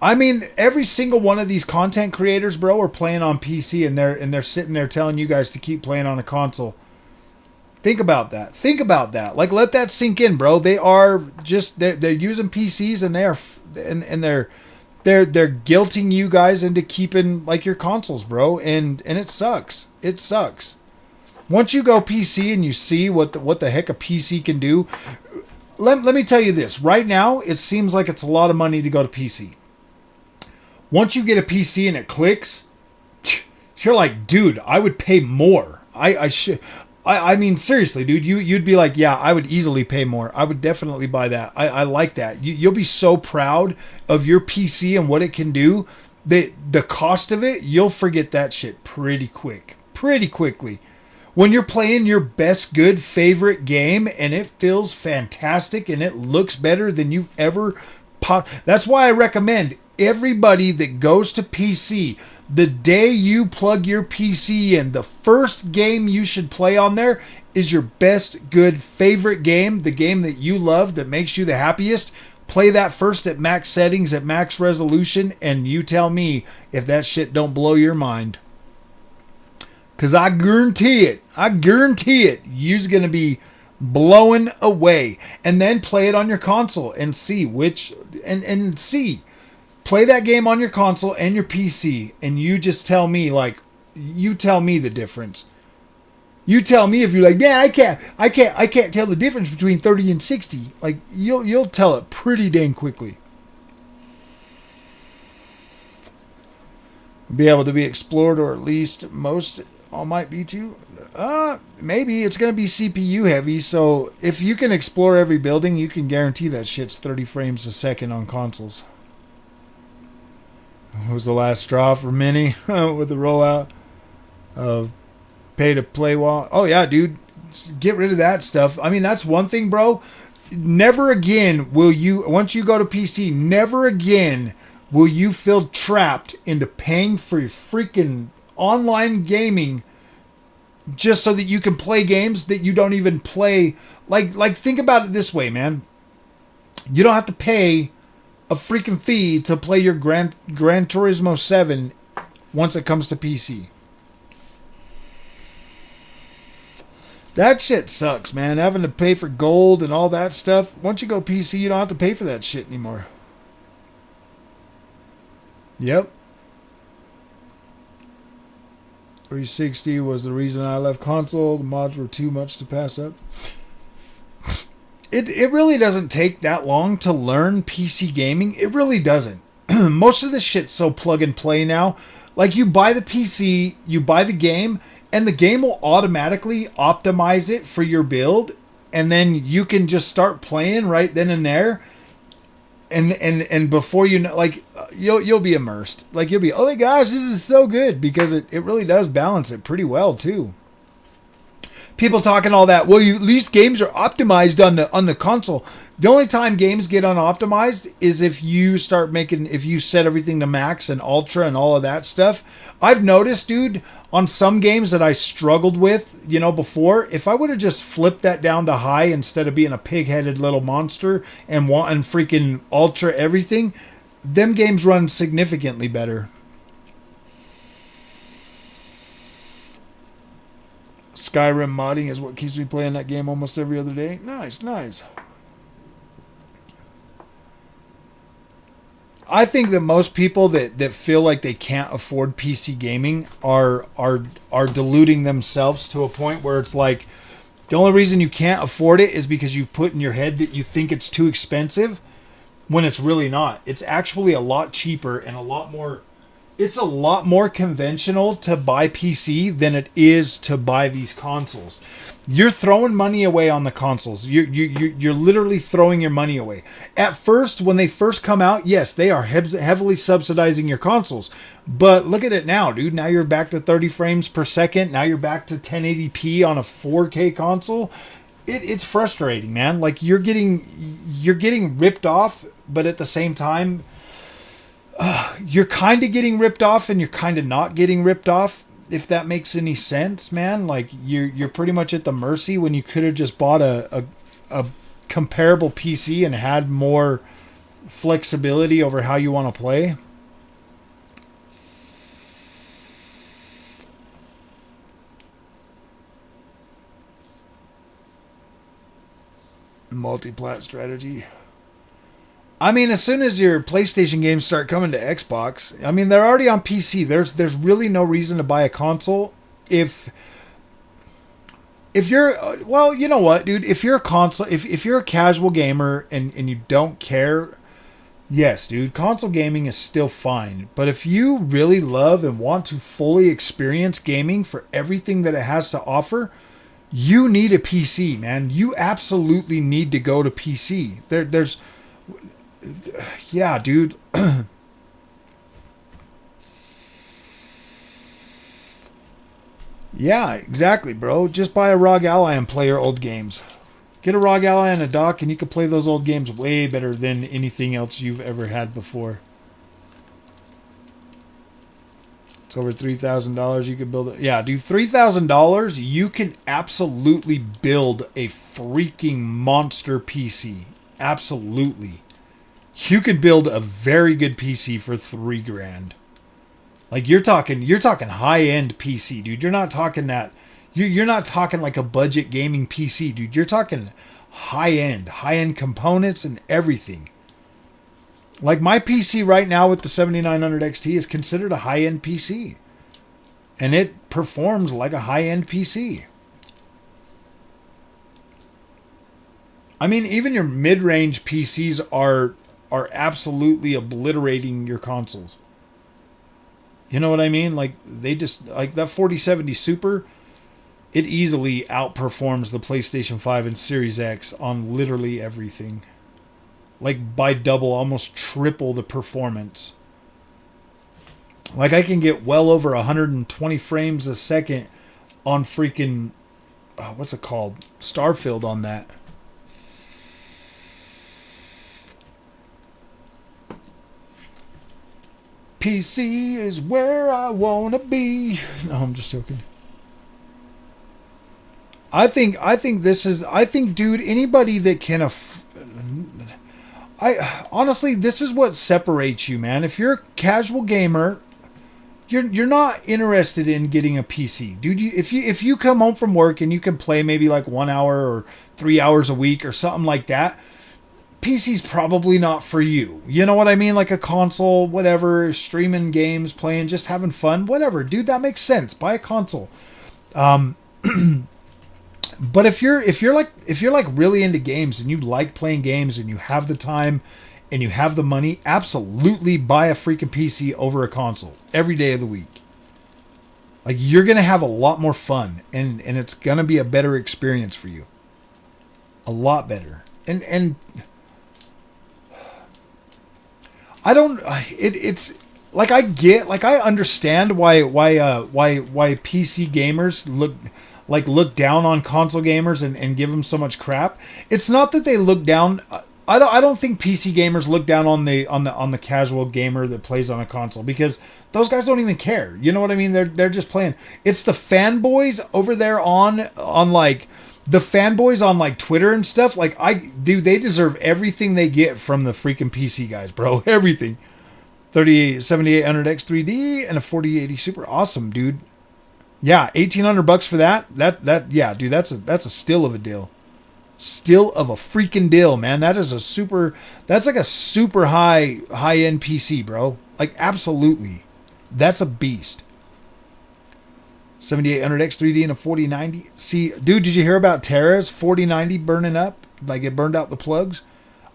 I mean, every single one of these content creators, bro, are playing on PC, and they're sitting there telling you guys to keep playing on a console. Think about that. Think about that. Like, let that sink in, bro. They are just they're using PCs, and they're guilting you guys into keeping like your consoles, bro. And it sucks. It sucks. Once you go PC and you see what the heck a PC can do, let me tell you this. Right now, it seems like it's a lot of money to go to PC. Once you get a PC and it clicks, you're like, dude, I would pay more. I mean, seriously, dude, you'd be like, yeah, I would easily pay more. I would definitely buy that. I like that. You'll be so proud of your PC and what it can do. The cost of it, you'll forget that shit pretty quickly. When you're playing your best, good, favorite game and it feels fantastic and it looks better than you've ever... That's why I recommend everybody that goes to PC, the day you plug your PC in, the first game you should play on there is your best, good, favorite game, the game that you love, that makes you the happiest. Play that first at max settings, at max resolution, and you tell me if that shit don't blow your mind. Because I guarantee it, you're going to be blown away. And then play it on your console and see which, and see. Play that game on your console and your PC, and you just tell me, like, you tell me the difference. You tell me if you're like, man, I can't tell the difference between 30 and 60. Like, you'll tell it pretty dang quickly. Be able to be explored, or at least most all might be too. Maybe it's going to be CPU heavy, so if you can explore every building, you can guarantee that shit's 30 frames a second on consoles. What was the last straw for Mini with the rollout of pay to play wall? Oh yeah, dude, get rid of that stuff. I mean, that's one thing, bro. Never again will you, once you go to PC, never again will you feel trapped into paying for your freaking online gaming just so that you can play games that you don't even play. Like think about it this way, man. You don't have to pay a freaking fee to play your Gran Turismo 7 once it comes to PC. That shit sucks, man. Having to pay for gold and all that stuff. Once you go PC, you don't have to pay for that shit anymore. Yep. 360 was the reason I left console. The mods were too much to pass up. It really doesn't take that long to learn PC gaming. It really doesn't. Most of this shit's so plug and play now. Like, you buy the PC, you buy the game, and the game will automatically optimize it for your build, and then you can just start playing right then and there. And before you know, like, you'll be immersed. Like, you'll be, oh my gosh, this is so good, because it really does balance it pretty well too. People talking all that, well, at least games are optimized on the console. The only time games get unoptimized is if you set everything to max and ultra and all of that stuff. I've noticed, dude, on some games that I struggled with, before, if I would have just flipped that down to high instead of being a pig-headed little monster and wanting freaking ultra everything, them games run significantly better. Skyrim modding is what keeps me playing that game almost every other day. Nice. I think that most people that feel like they can't afford PC gaming are deluding themselves to a point where it's like, The only reason you can't afford it is because you've put in your head that you think it's too expensive when it's really not. It's actually a lot cheaper and a lot more. It's a lot more conventional to buy PC than it is to buy these consoles. You're throwing money away on the consoles. You're literally throwing your money away. At first, when they first come out, yes, they are heavily subsidizing your consoles. But look at it now, dude. Now you're back to 30 frames per second. Now you're back to 1080p on a 4K console. It's frustrating, man. Like you're getting ripped off, but at the same time, you're kind of getting ripped off and you're kind of not getting ripped off, if that makes any sense, man. Like you're pretty much at the mercy when you could have just bought a comparable PC and had more flexibility over how you want to play. Multi-plat strategy. I mean, as soon as your PlayStation games start coming to Xbox, I mean, they're already on PC. There's really no reason to buy a console if you're, well, you know what, dude, if you're a console, if you're a casual gamer and you don't care, yes, dude, console gaming is still fine. But if you really love and want to fully experience gaming for everything that it has to offer, you need a PC, man. You absolutely need to go to PC. Yeah, dude. Yeah, exactly, bro. Just buy a ROG Ally and play your old games. Get a ROG Ally and a dock, and you can play those old games way better than anything else you've ever had before. It's over $3,000. You could build it. Yeah, dude, $3,000. You can absolutely build a freaking monster PC. Absolutely. You could build a very good PC for $3,000. Like you're talking high end PC, dude. You're not talking that. You're not talking like a budget gaming PC, dude. You're talking high end components and everything. Like my PC right now with the 7900 XT is considered a high end PC, and it performs like a high end PC. I mean, even your mid range PCs are absolutely obliterating your consoles. You know what I mean? Like they just, like that 4070 Super, it easily outperforms the PlayStation 5 and Series X on literally everything. Like by double, almost triple the performance. Like I can get well over 120 frames a second on freaking, what's it called? Starfield on that. PC is where I wanna be. No, I'm just joking. I think, dude, anybody that can honestly, this is what separates you, man. If you're a casual gamer, you're not interested in getting a PC, dude. If you come home from work and you can play maybe like 1 hour or 3 hours a week or something like that, PC's probably not for you. You know what I mean? Like a console, whatever, streaming games, playing, just having fun, whatever, dude. That makes sense. Buy a console. But if you're like really into games and you like playing games and you have the time and you have the money, absolutely buy a freaking PC over a console every day of the week. Like you're gonna have a lot more fun and it's gonna be a better experience for you. A lot better. And I don't. It's like I understand why PC gamers look down on console gamers and give them so much crap. It's not that they look down. I don't think PC gamers look down on the casual gamer that plays on a console, because those guys don't even care. You know what I mean? They're just playing. It's the fanboys over there on like the fanboys on like Twitter and stuff. Like they deserve everything they get from the freaking PC guys, bro. Everything. 7800X 3D and a 4080 Super. Awesome, dude. Yeah, $1,800 for that. Yeah, dude, that's a steal of a deal. Still of a freaking deal, man. That's like a super high end PC, bro. Like absolutely. That's a beast. 7800X 3D and a 4090. See, dude, did you hear about Terra's 4090 burning up? Like it burned out the plugs.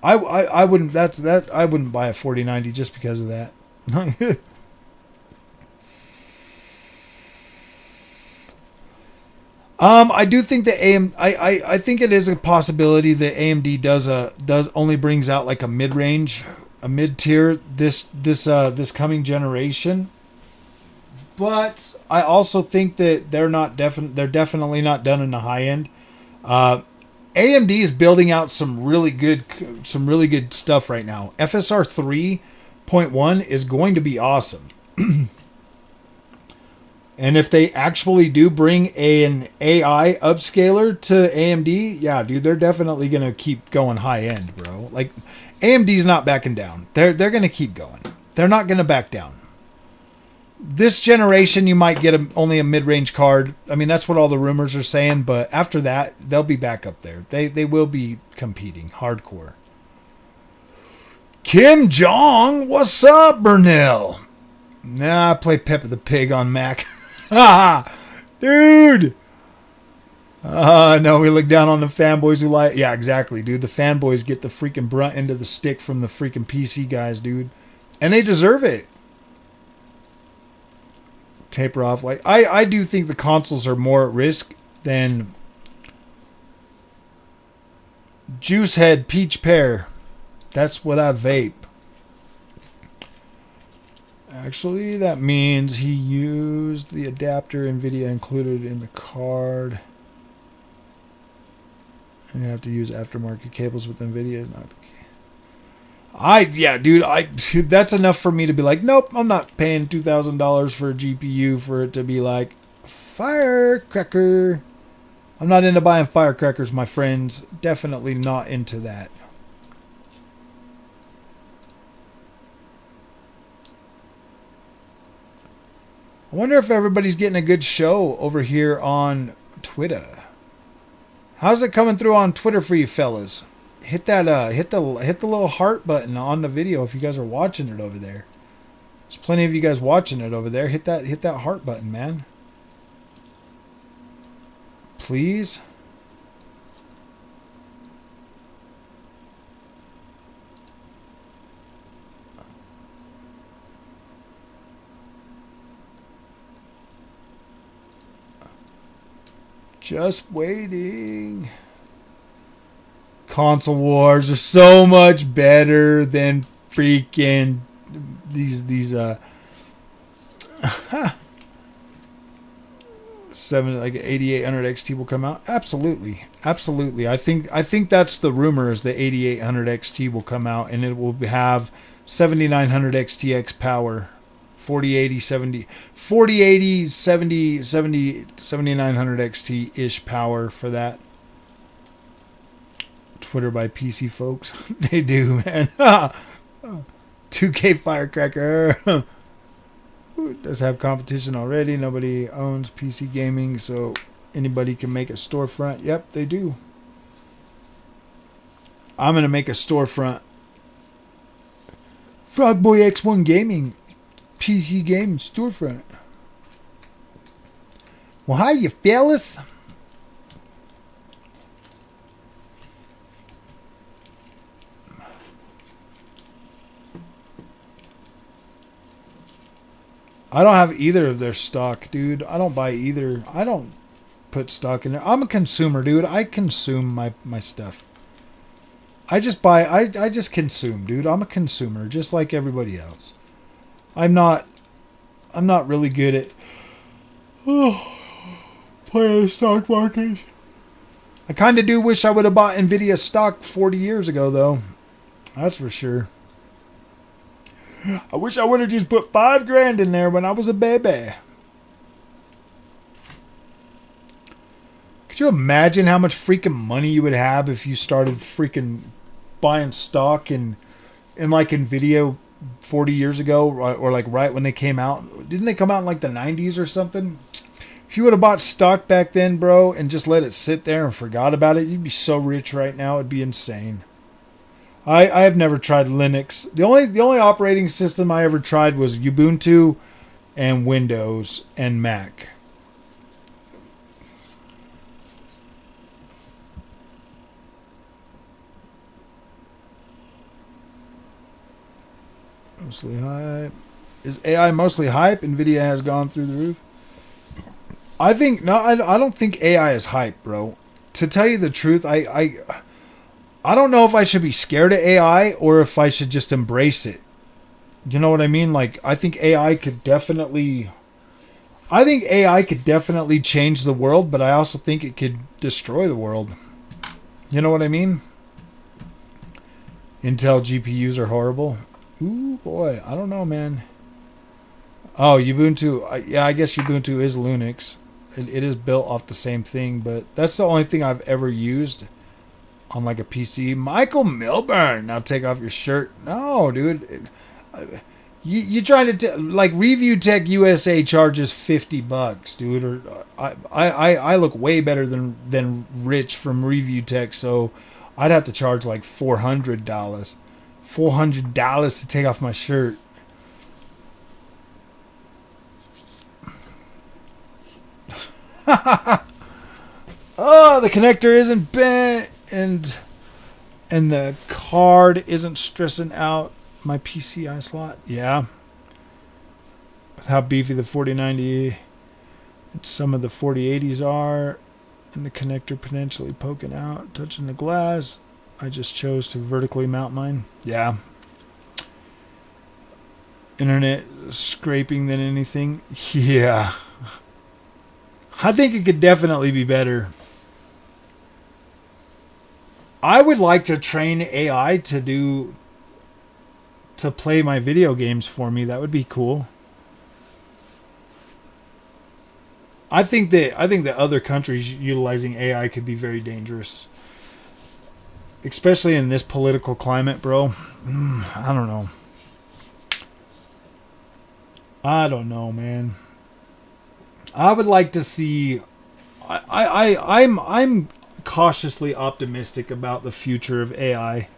I wouldn't. I wouldn't buy a 4090 just because of that. I do think that I think it is a possibility that AMD does only brings out like a mid-range, a mid-tier this coming generation. But I also think that they're definitely not done in the high end. AMD is building out some really good stuff right now. FSR 3.1 is going to be awesome. And if they actually do bring an AI upscaler to AMD, yeah, dude, they're definitely going to keep going high end, bro. Like, AMD's not backing down. They're going to keep going. They're not going to back down. This generation, you might get only a mid-range card. I mean, that's what all the rumors are saying. But after that, they'll be back up there. They will be competing hardcore. Kim Jong, what's up, Burnell? Nah, I play Peppa the Pig on Mac. Dude. No, we look down on the fanboys who like... Yeah, exactly, dude. The fanboys get the freaking brunt end of the stick from the freaking PC guys, dude. And they deserve it. Taper off. Like, I do think the consoles are more at risk than Juicehead Peach Pear. That's what I vape. Actually, that means he used the adapter Nvidia included in the card. And you have to use aftermarket cables with Nvidia. Dude, that's enough for me to be like, nope, I'm not paying $2,000 for a GPU for it to be like, firecracker. I'm not into buying firecrackers, my friends. Definitely not into that. I wonder if everybody's getting a good show over here on Twitter. How's it coming through on Twitter for you fellas? Hit that hit the little heart button on the video if you guys are watching it over there. There's plenty of you guys watching it over there. Hit that heart button, man. Please. Just waiting. Console wars are so much better than freaking these 8800 XT will come out. Absolutely. I think that's the rumor, is the 8800 XT will come out and it will have 7900 XTX power. 4080 7900 XT ish power for that. Twitter by PC folks. They do, man. 2K firecracker. It does have competition already. Nobody owns PC gaming, so anybody can make a storefront. Yep, they do. I'm going to make a storefront. Frogboy X1 Gaming. PC gaming storefront. Well, hi, you fellas. I don't have either of their stock, dude. I don't buy either. I don't put stock in there. I'm a consumer, dude. I consume my stuff. I just buy. I just consume, dude. I'm a consumer, just like everybody else. I'm not really good at playing the stock market. I kind of do wish I would have bought Nvidia stock 40 years ago, though. That's for sure. I wish I would have just put $5,000 in there when I was a baby. Could you imagine how much freaking money you would have if you started freaking buying stock in like Nvidia 40 years ago, or like right when they came out? Didn't they come out in like the 90s or something? If you would have bought stock back then, bro, and just let it sit there and forgot about it, you'd be so rich right now. It'd be insane. I have never tried Linux. The only operating system I ever tried was Ubuntu and Windows and Mac. Mostly hype. Is AI mostly hype? Nvidia has gone through the roof. I think no. I don't think AI is hype, bro. To tell you the truth, I don't know if I should be scared of AI or if I should just embrace it. You know what I mean? Like I think AI could definitely change the world, but I also think it could destroy the world. You know what I mean? Intel GPUs are horrible. Ooh boy, I don't know, man. Oh, Ubuntu. Yeah, I guess Ubuntu is Linux. It is built off the same thing, but that's the only thing I've ever used on like a PC. Michael Milburn. Now take off your shirt. No, dude. You trying to like Review Tech USA charges $50, dude. Or I look way better than Rich from Review Tech, so I'd have to charge like $400. $400 to take off my shirt. Oh, the connector isn't bent and the card isn't stressing out my PCI slot. Yeah. With how beefy the 4090 and some of the 4080s are and the connector potentially poking out, touching the glass, I just chose to vertically mount mine. Yeah. Internet scraping than anything. Yeah. I think it could definitely be better. I would like to train AI to play my video games for me. That would be cool. I think that other countries utilizing AI could be very dangerous. Especially in this political climate, bro. I don't know. I don't know, man. I would like to see. I'm cautiously optimistic about the future of AI.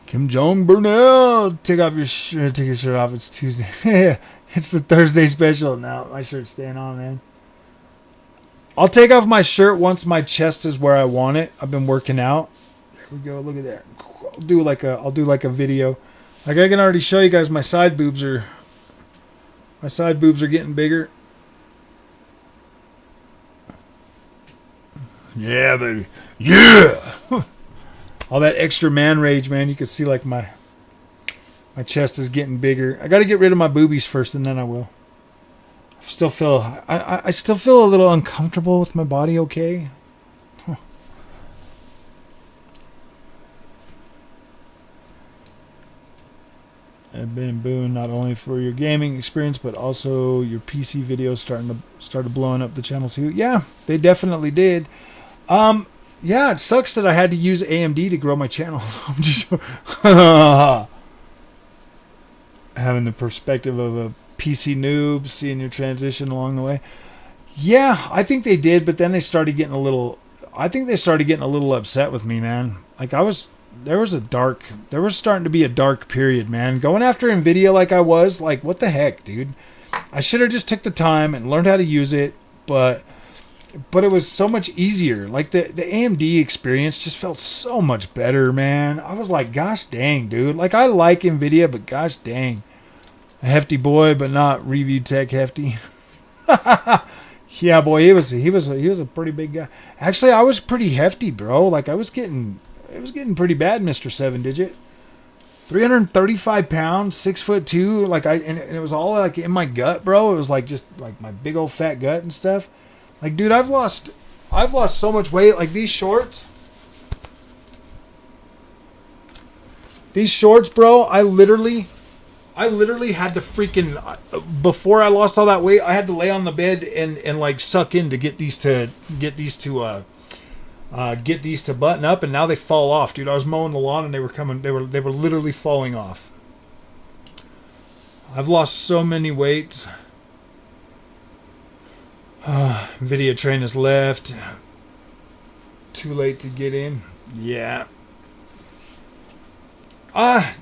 Kim Jong Burnell, take your shirt off. It's Tuesday. It's the Thursday special now. My shirt's staying on, man. I'll take off my shirt once my chest is where I want it. I've been working out. There we go. Look at that. I'll do like a video. Like I can already show you guys my side boobs are getting bigger. Yeah, baby. Yeah. All that extra man rage, man. You can see like my chest is getting bigger. I got to get rid of my boobies first, and then I will. I still feel a little uncomfortable with my body. Okay. Huh. And been boon not only for your gaming experience, but also your PC videos started blowing up the channel too. Yeah, they definitely did. Yeah, it sucks that I had to use AMD to grow my channel. I'm just having the perspective of a PC noob, seeing your transition along the way. Yeah, I think they did, but then they started getting a little. I think they started getting a little upset with me, man. Like there was starting to be a dark period, man. Going after Nvidia like I was, like what the heck, dude? I should have just took the time and learned how to use it, but it was so much easier. Like the AMD experience just felt so much better, man. I was like, gosh dang, dude. Like I like Nvidia, but gosh dang. A hefty boy, but not Review Tech hefty. Yeah, boy, he was a pretty big guy. Actually, I was pretty hefty, bro. Like it was getting pretty bad, Mr. 7-digit. 335 pounds, 6'2". Like and it was all like in my gut, bro. It was like just like my big old fat gut and stuff. Like, dude, I've lost so much weight. Like these shorts, bro. I literally had to freaking before I lost all that weight. I had to lay on the bed and like suck in to get these to button up, and now they fall off, dude. I was mowing the lawn and they were literally falling off. I've lost so many weights. Video train has left. Too late to get in. Yeah.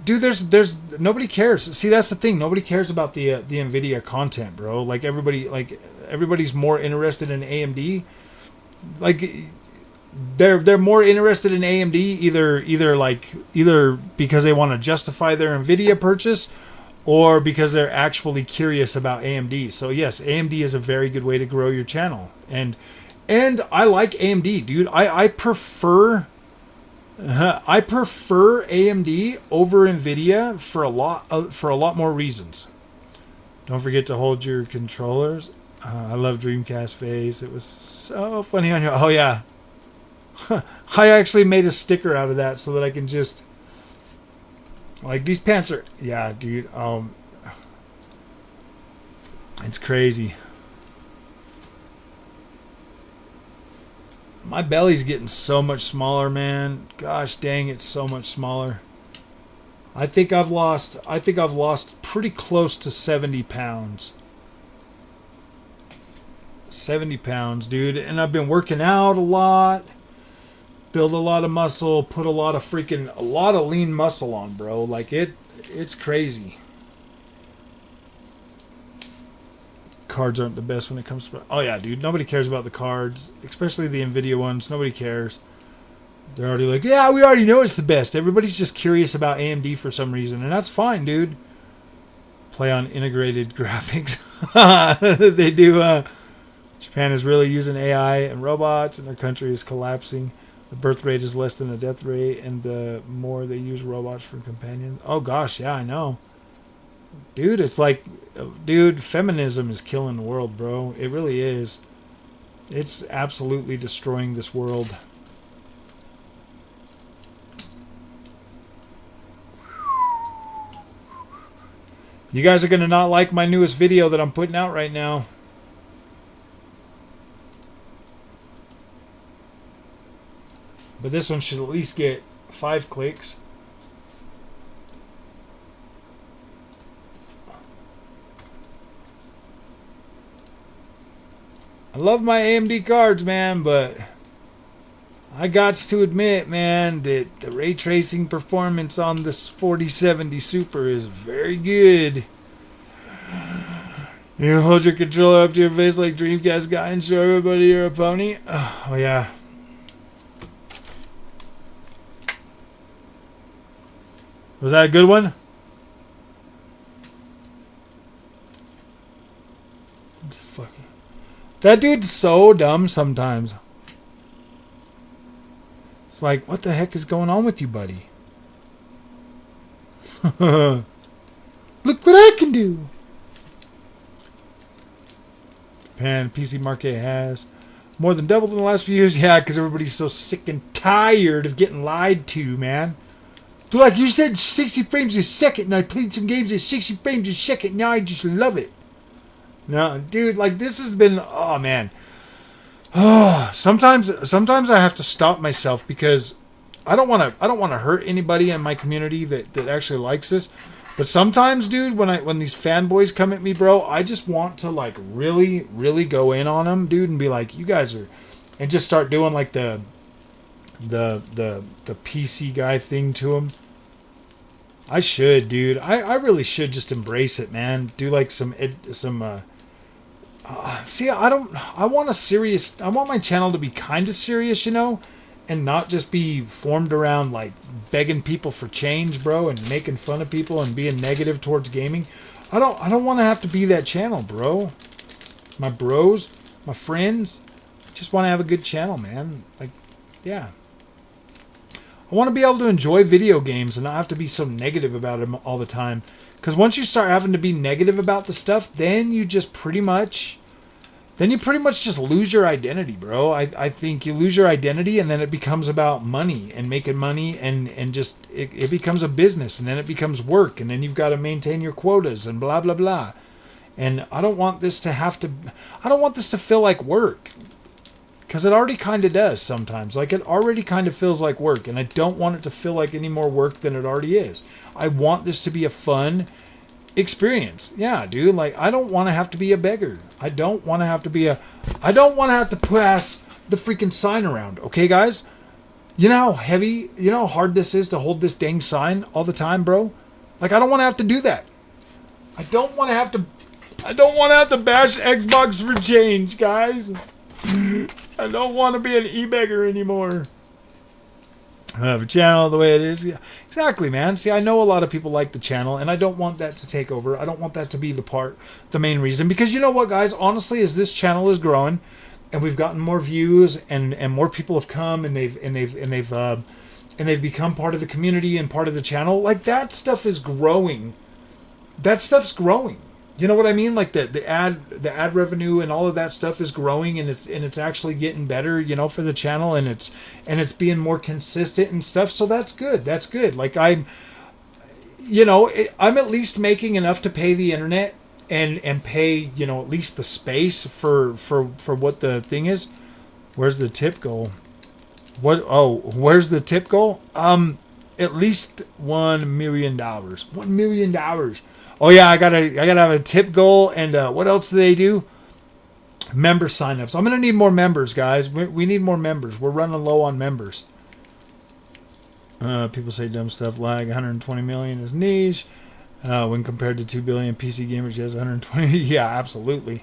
Dude, there's nobody cares. See, that's the thing. Nobody cares about the Nvidia content, bro. Like everybody's more interested in AMD. Like they're more interested in AMD either because they want to justify their Nvidia purchase or because they're actually curious about AMD. So yes, AMD is a very good way to grow your channel. And I like AMD, dude. I prefer AMD over Nvidia for a lot more reasons. Don't forget to hold your controllers. I love Dreamcast face. It was so funny on your. Oh yeah, I actually made a sticker out of that so that I can just like these pants are. Yeah, dude. It's crazy. My belly's getting so much smaller, man. Gosh dang, it's so much smaller. I think I've lost pretty close to 70 pounds. 70 pounds, dude. And I've been working out a lot. Build a lot of muscle, put a lot of lean muscle on, bro. Like it's crazy. Cards aren't the best when it comes to... Oh yeah, dude. Nobody cares about the cards, especially the Nvidia ones. Nobody cares. They're already like, yeah, we already know it's the best. Everybody's just curious about AMD for some reason, and that's fine, dude. Play on integrated graphics. They do. Japan is really using AI and robots, and their country is collapsing. The birth rate is less than the death rate, and the more they use robots for companions. Oh gosh, yeah, I know. Dude, it's like, dude, feminism is killing the world, bro. It really is. It's absolutely destroying this world. You guys are going to not like my newest video that I'm putting out right now. But this one should at least get 5 clicks. I love my AMD cards, man, but I got to admit, man, that the ray tracing performance on this 4070 Super is very good. You hold your controller up to your face like Dreamcast guy and show everybody you're a pony. Oh yeah. Was that a good one? That dude's so dumb sometimes. It's like, what the heck is going on with you, buddy? Look what I can do. Japan PC market has more than doubled in the last few years. Yeah, because everybody's so sick and tired of getting lied to, man. They're like, you said 60 frames a second, and I played some games at 60 frames a second. Now I just love it. No, dude, like this has been, oh man. Oh, sometimes I have to stop myself because I don't want to hurt anybody in my community that actually likes this. But sometimes, dude, when these fanboys come at me, bro, I just want to like really, really go in on them, dude, and be like, you guys are, and just start doing like the PC guy thing to them. I should, dude. I really should just embrace it, man. Do like some see, I want my channel to be kind of serious, you know, and not just be formed around like begging people for change, bro, and making fun of people and being negative towards gaming. I don't want to have to be that channel, bro. My bros, my friends, just want to have a good channel, man. Like, yeah. I want to be able to enjoy video games and not have to be so negative about them all the time. Because once you start having to be negative about the stuff, then you pretty much just lose your identity, bro. I think you lose your identity, and then it becomes about money and making money, and just it becomes a business, and then it becomes work, and then you've got to maintain your quotas and blah blah blah. And I don't want this to feel like work. Because it already kind of does sometimes. Like, it already kind of feels like work. And I don't want it to feel like any more work than it already is. I want this to be a fun experience. Yeah, dude. Like, I don't want to have to be a beggar. I don't want to have to pass the freaking sign around. Okay, guys? You know how hard this is to hold this dang sign all the time, bro? Like, I don't want to have to do that. I don't want to have to bash Xbox for change, guys. I don't want to be an e-beggar anymore. I have a channel the way it is. Yeah, exactly, man. See, I know a lot of people like the channel, and I don't want that to take over. I don't want that to be the main reason. Because you know what, guys? Honestly, as this channel is growing, and we've gotten more views, and more people have come, and they've become part of the community and part of the channel. Like, that stuff is growing. That stuff's growing. You know what I mean? Like the ad revenue and all of that stuff is growing, and it's actually getting better, you know, for the channel, and it's being more consistent and stuff. So that's good. That's good. Like I'm at least making enough to pay the internet and pay, you know, at least the space for what the thing is. Where's the tip goal? Where's the tip goal? At least $1 million. $1 million. Oh yeah, I gotta have a tip goal, and what else do they do? Member signups. I'm gonna need more members, guys. We need more members. We're running low on members. People say dumb stuff. Lag 120 million is niche. When compared to 2 billion PC gamers, he has 120. Yeah, absolutely.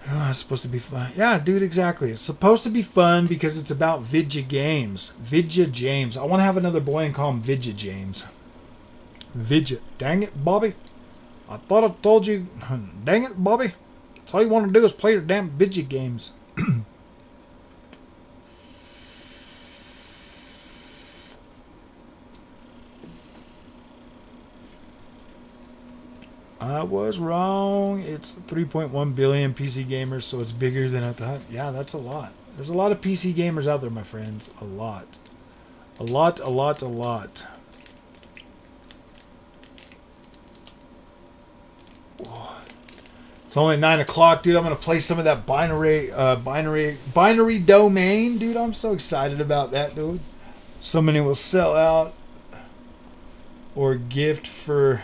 It's supposed to be fun. Yeah, dude, exactly. It's supposed to be fun because it's about Vidya Games. Vidya James. I want to have another boy and call him Vidya James. Vidya. Dang it, Bobby. I thought I told you. Dang it, Bobby. That's all you want to do is play your damn Vidya games. I was wrong. It's 3.1 billion PC gamers, so it's bigger than I thought. Yeah, that's a lot. There's a lot of PC gamers out there, my friends. A lot. A lot, a lot, a lot. It's only 9 o'clock, dude. I'm gonna play some of that binary domain, dude. I'm so excited about that, dude. So many will sell out or gift for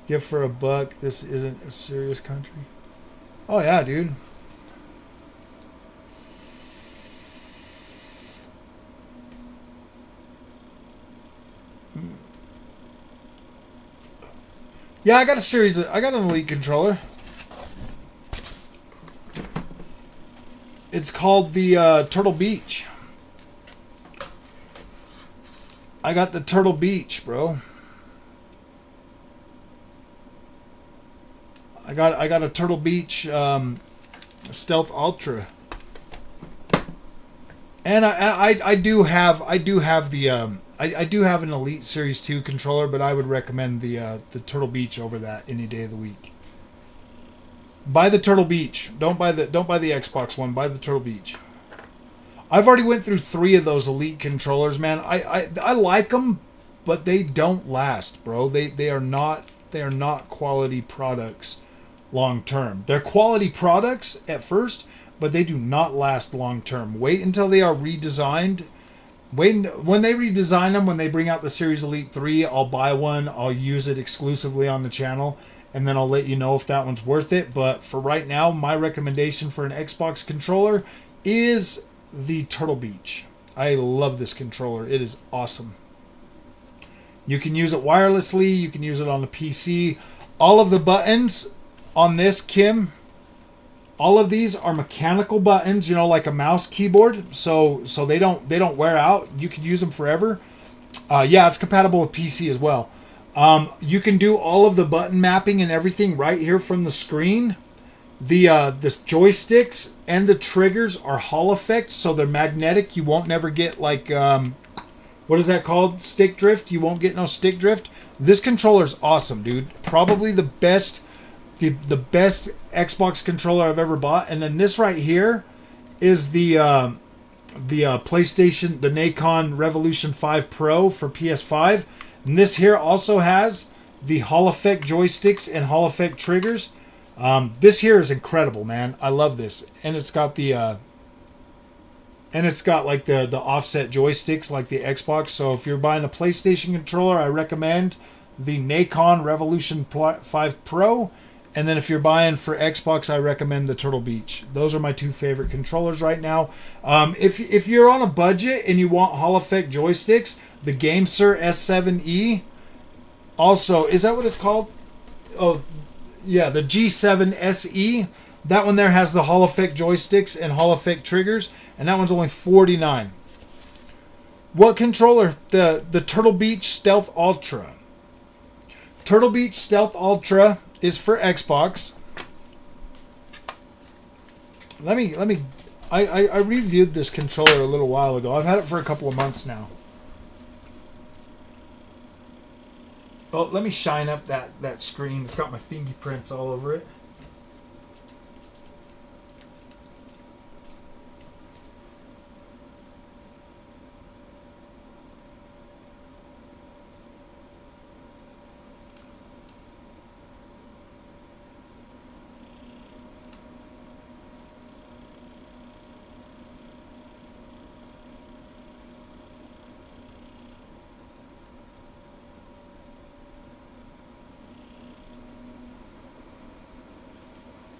$1. This isn't a serious country. Oh yeah, dude. Yeah, I got an Elite controller. It's called the Turtle Beach. I got the Turtle Beach, bro. I got a Turtle Beach Stealth Ultra. And I do have the I do have an Elite Series 2 controller, but I would recommend the Turtle Beach over that any day of the week. Buy the Turtle Beach. Don't buy the Xbox one. Buy the Turtle Beach. I've already went through 3 of those Elite controllers, man. I like them, but they don't last, bro. They are not quality products long term. They're quality products at first, but they do not last long term. Wait until they are redesigned. When they redesign them, when they bring out the Series Elite 3, I'll buy one. I'll use it exclusively on the channel, and then I'll let you know if that one's worth it. But for right now, my recommendation for an Xbox controller is the Turtle Beach. I love this controller. It is awesome. You can use it wirelessly. You can use it on the PC. All of the buttons on this, Kim, all of these are mechanical buttons, you know, like a mouse keyboard. So they don't wear out. You can use them forever. Yeah, it's compatible with PC as well. You can do all of the button mapping and everything right here from the screen. The joysticks and the triggers are Hall effect, so they're magnetic. You won't never get like what is that called? Stick drift. You won't get no stick drift. This controller's awesome, dude. Probably the best Xbox controller I've ever bought. And then this right here is the PlayStation, the Nacon Revolution 5 Pro for PS5. And this here also has the Hall effect joysticks and Hall effect triggers. This here is incredible, man. I love this, and it's got the like the offset joysticks like the Xbox. So if you're buying a PlayStation controller, I recommend the Nacon Revolution 5 Pro. And then if you're buying for Xbox, I recommend the Turtle Beach. Those are my 2 favorite controllers right now. If you're on a budget and you want Hall effect joysticks, the GameSir S7E. Also, is that what it's called? Oh, yeah, the G7 SE. That one there has the Hall Effect joysticks and Hall Effect triggers, and that one's only $49. What controller? The Turtle Beach Stealth Ultra. Turtle Beach Stealth Ultra is for Xbox. I reviewed this controller a little while ago. I've had it for a couple of months now. Oh, let me shine up that screen. It's got my fingerprints all over it.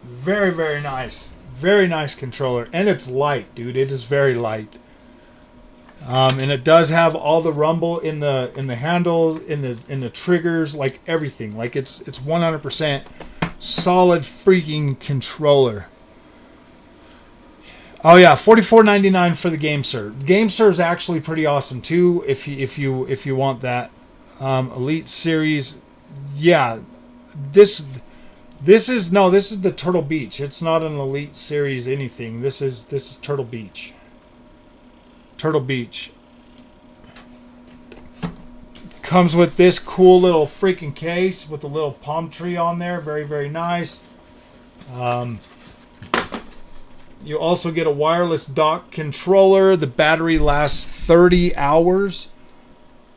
Very, very nice. Very nice controller. And it's light, dude. It is very light. And it does have all the rumble in the handles, in the triggers, like everything. Like it's 100% solid freaking controller. Oh yeah, $44.99 for the GameSir. GameSir is actually pretty awesome too. If you want that Elite Series, yeah, this is the Turtle Beach. It's not an Elite Series anything. This is Turtle Beach. Turtle Beach. Comes with this cool little freaking case with a little palm tree on there. Very, very nice. You also get a wireless dock controller. The battery lasts 30 hours.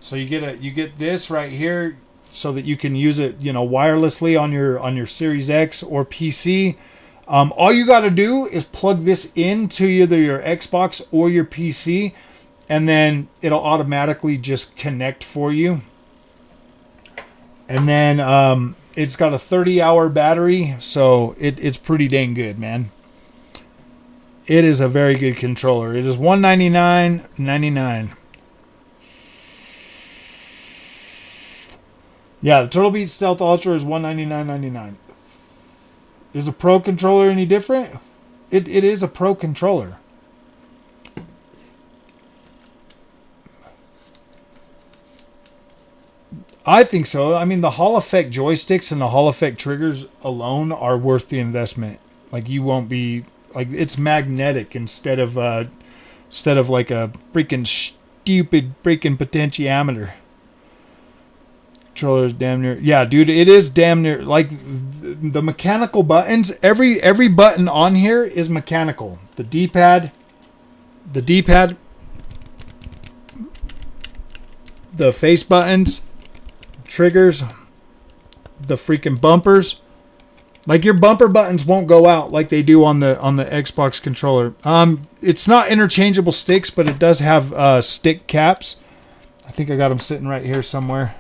So you get this right here, so that you can use it, wirelessly on your Series X or PC. All you got to do is plug this into either your Xbox or your PC, and then it'll automatically just connect for you. And then it's got a 30-hour battery, so it's pretty dang good, man. It is a very good controller. It is $199.99. Yeah, the Turtle Beach Stealth Ultra is $199.99. Is a Pro controller any different? It is a Pro controller. I think so. I mean, the Hall Effect joysticks and the Hall Effect triggers alone are worth the investment. Like, you won't be like, it's magnetic instead of like a freaking stupid freaking potentiometer. Controller is damn near, yeah, dude, it is damn near like the mechanical buttons. Every button on here is mechanical. The D-pad, the face buttons, triggers, the freaking bumpers. Like, your bumper buttons won't go out like they do on the Xbox controller. It's not interchangeable sticks, but it does have stick caps. I think I got them sitting right here somewhere.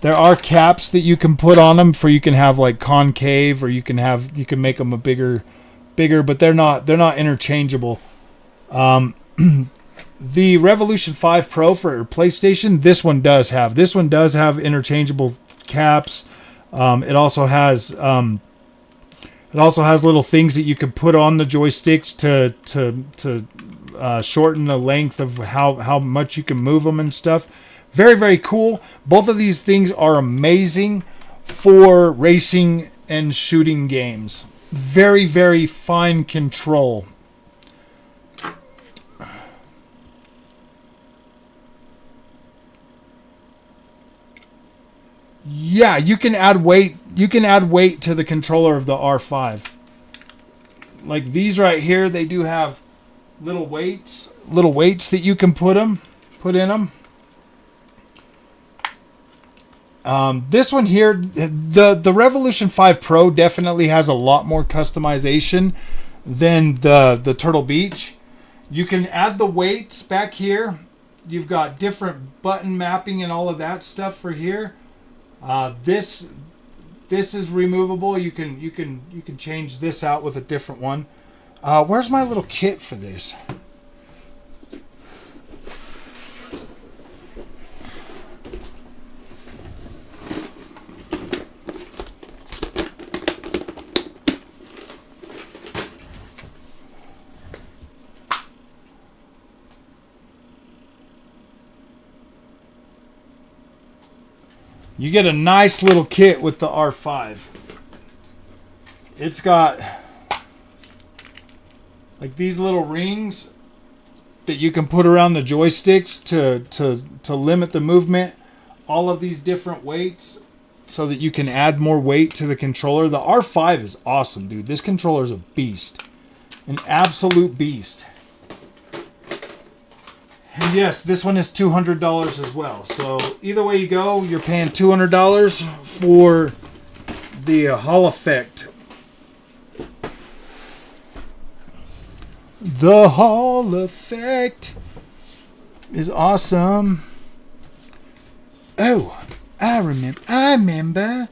There are caps that you can put on them for, you can have like concave, or you can make them a bigger, but they're not interchangeable. The Revolution 5 Pro for PlayStation, this one does have interchangeable caps. It also has little things that you can put on the joysticks to shorten the length of how much you can move them and stuff. Very, very cool. Both of these things are amazing for racing and shooting games. Very, very fine control. Yeah, you can add weight. You can add weight to the controller of the R5. Like these right here, they do have little weights that you can put in them. This one here, the Revolution 5 Pro definitely has a lot more customization than the Turtle Beach. You can add the weights back here. You've got different button mapping and all of that stuff for here. This is removable. You can change this out with a different one. Where's my little kit for this? You get a nice little kit with the R5. It's got like these little rings that you can put around the joysticks to limit the movement. All of these different weights so that you can add more weight to the controller. The R5 is awesome, dude. This controller is a beast. An absolute beast. And yes, this one is $200 as well. So either way you go, you're paying $200 for the Hall Effect. The Hall Effect is awesome. Oh, I remember.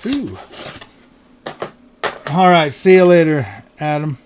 Ooh. All right, see you later, Adam.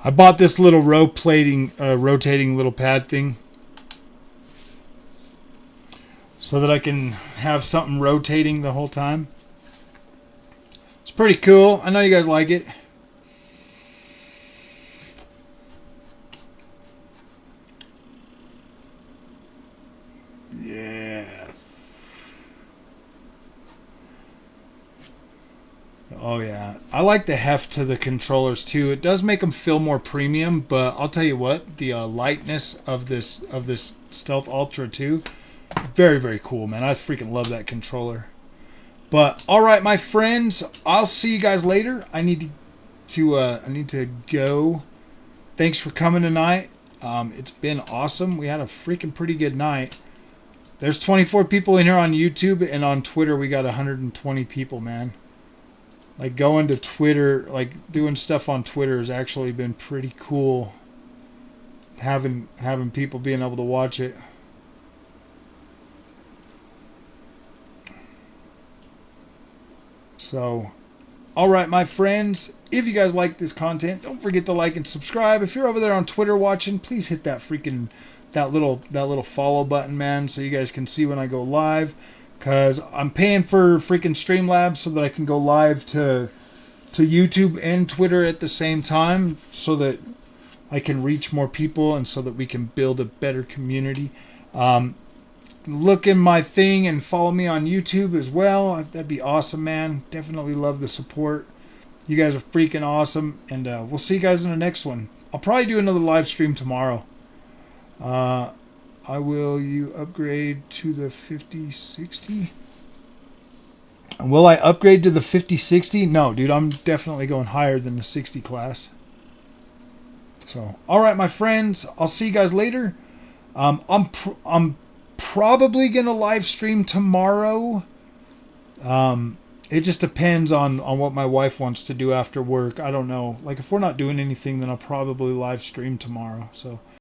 I bought this little rotating little pad thing so that I can have something rotating the whole time. It's pretty cool. I know you guys like it. Yeah. Oh yeah, I like the heft to the controllers too. It does make them feel more premium, but I'll tell you what, the lightness of this Stealth Ultra 2, very very cool, man. I freaking love that controller. But all right, my friends, I'll see you guys later. I need to go. Thanks for coming tonight. It's been awesome. We had a freaking pretty good night. There's 24 people in here on YouTube, and on Twitter we got 120 people, man. Like going to Twitter, like doing stuff on Twitter has actually been pretty cool. Having people being able to watch it. So, all right, my friends, if you guys like this content, don't forget to like and subscribe. If you're over there on Twitter watching, please hit that little follow button, man, so you guys can see when I go live. Because I'm paying for freaking Streamlabs so that I can go live to YouTube and Twitter at the same time so that I can reach more people and so that we can build a better community. Look in my thing and follow me on YouTube as well. That'd be awesome, man. Definitely love the support. You guys are freaking awesome. And we'll see you guys in the next one. I'll probably do another live stream tomorrow. You upgrade to the 5060? Will I upgrade to the 5060? No, dude, I'm definitely going higher than the 60 class. So, all right, my friends, I'll see you guys later. I'm probably gonna live stream tomorrow. It just depends on what my wife wants to do after work. I don't know. Like if we're not doing anything, then I'll probably live stream tomorrow. So.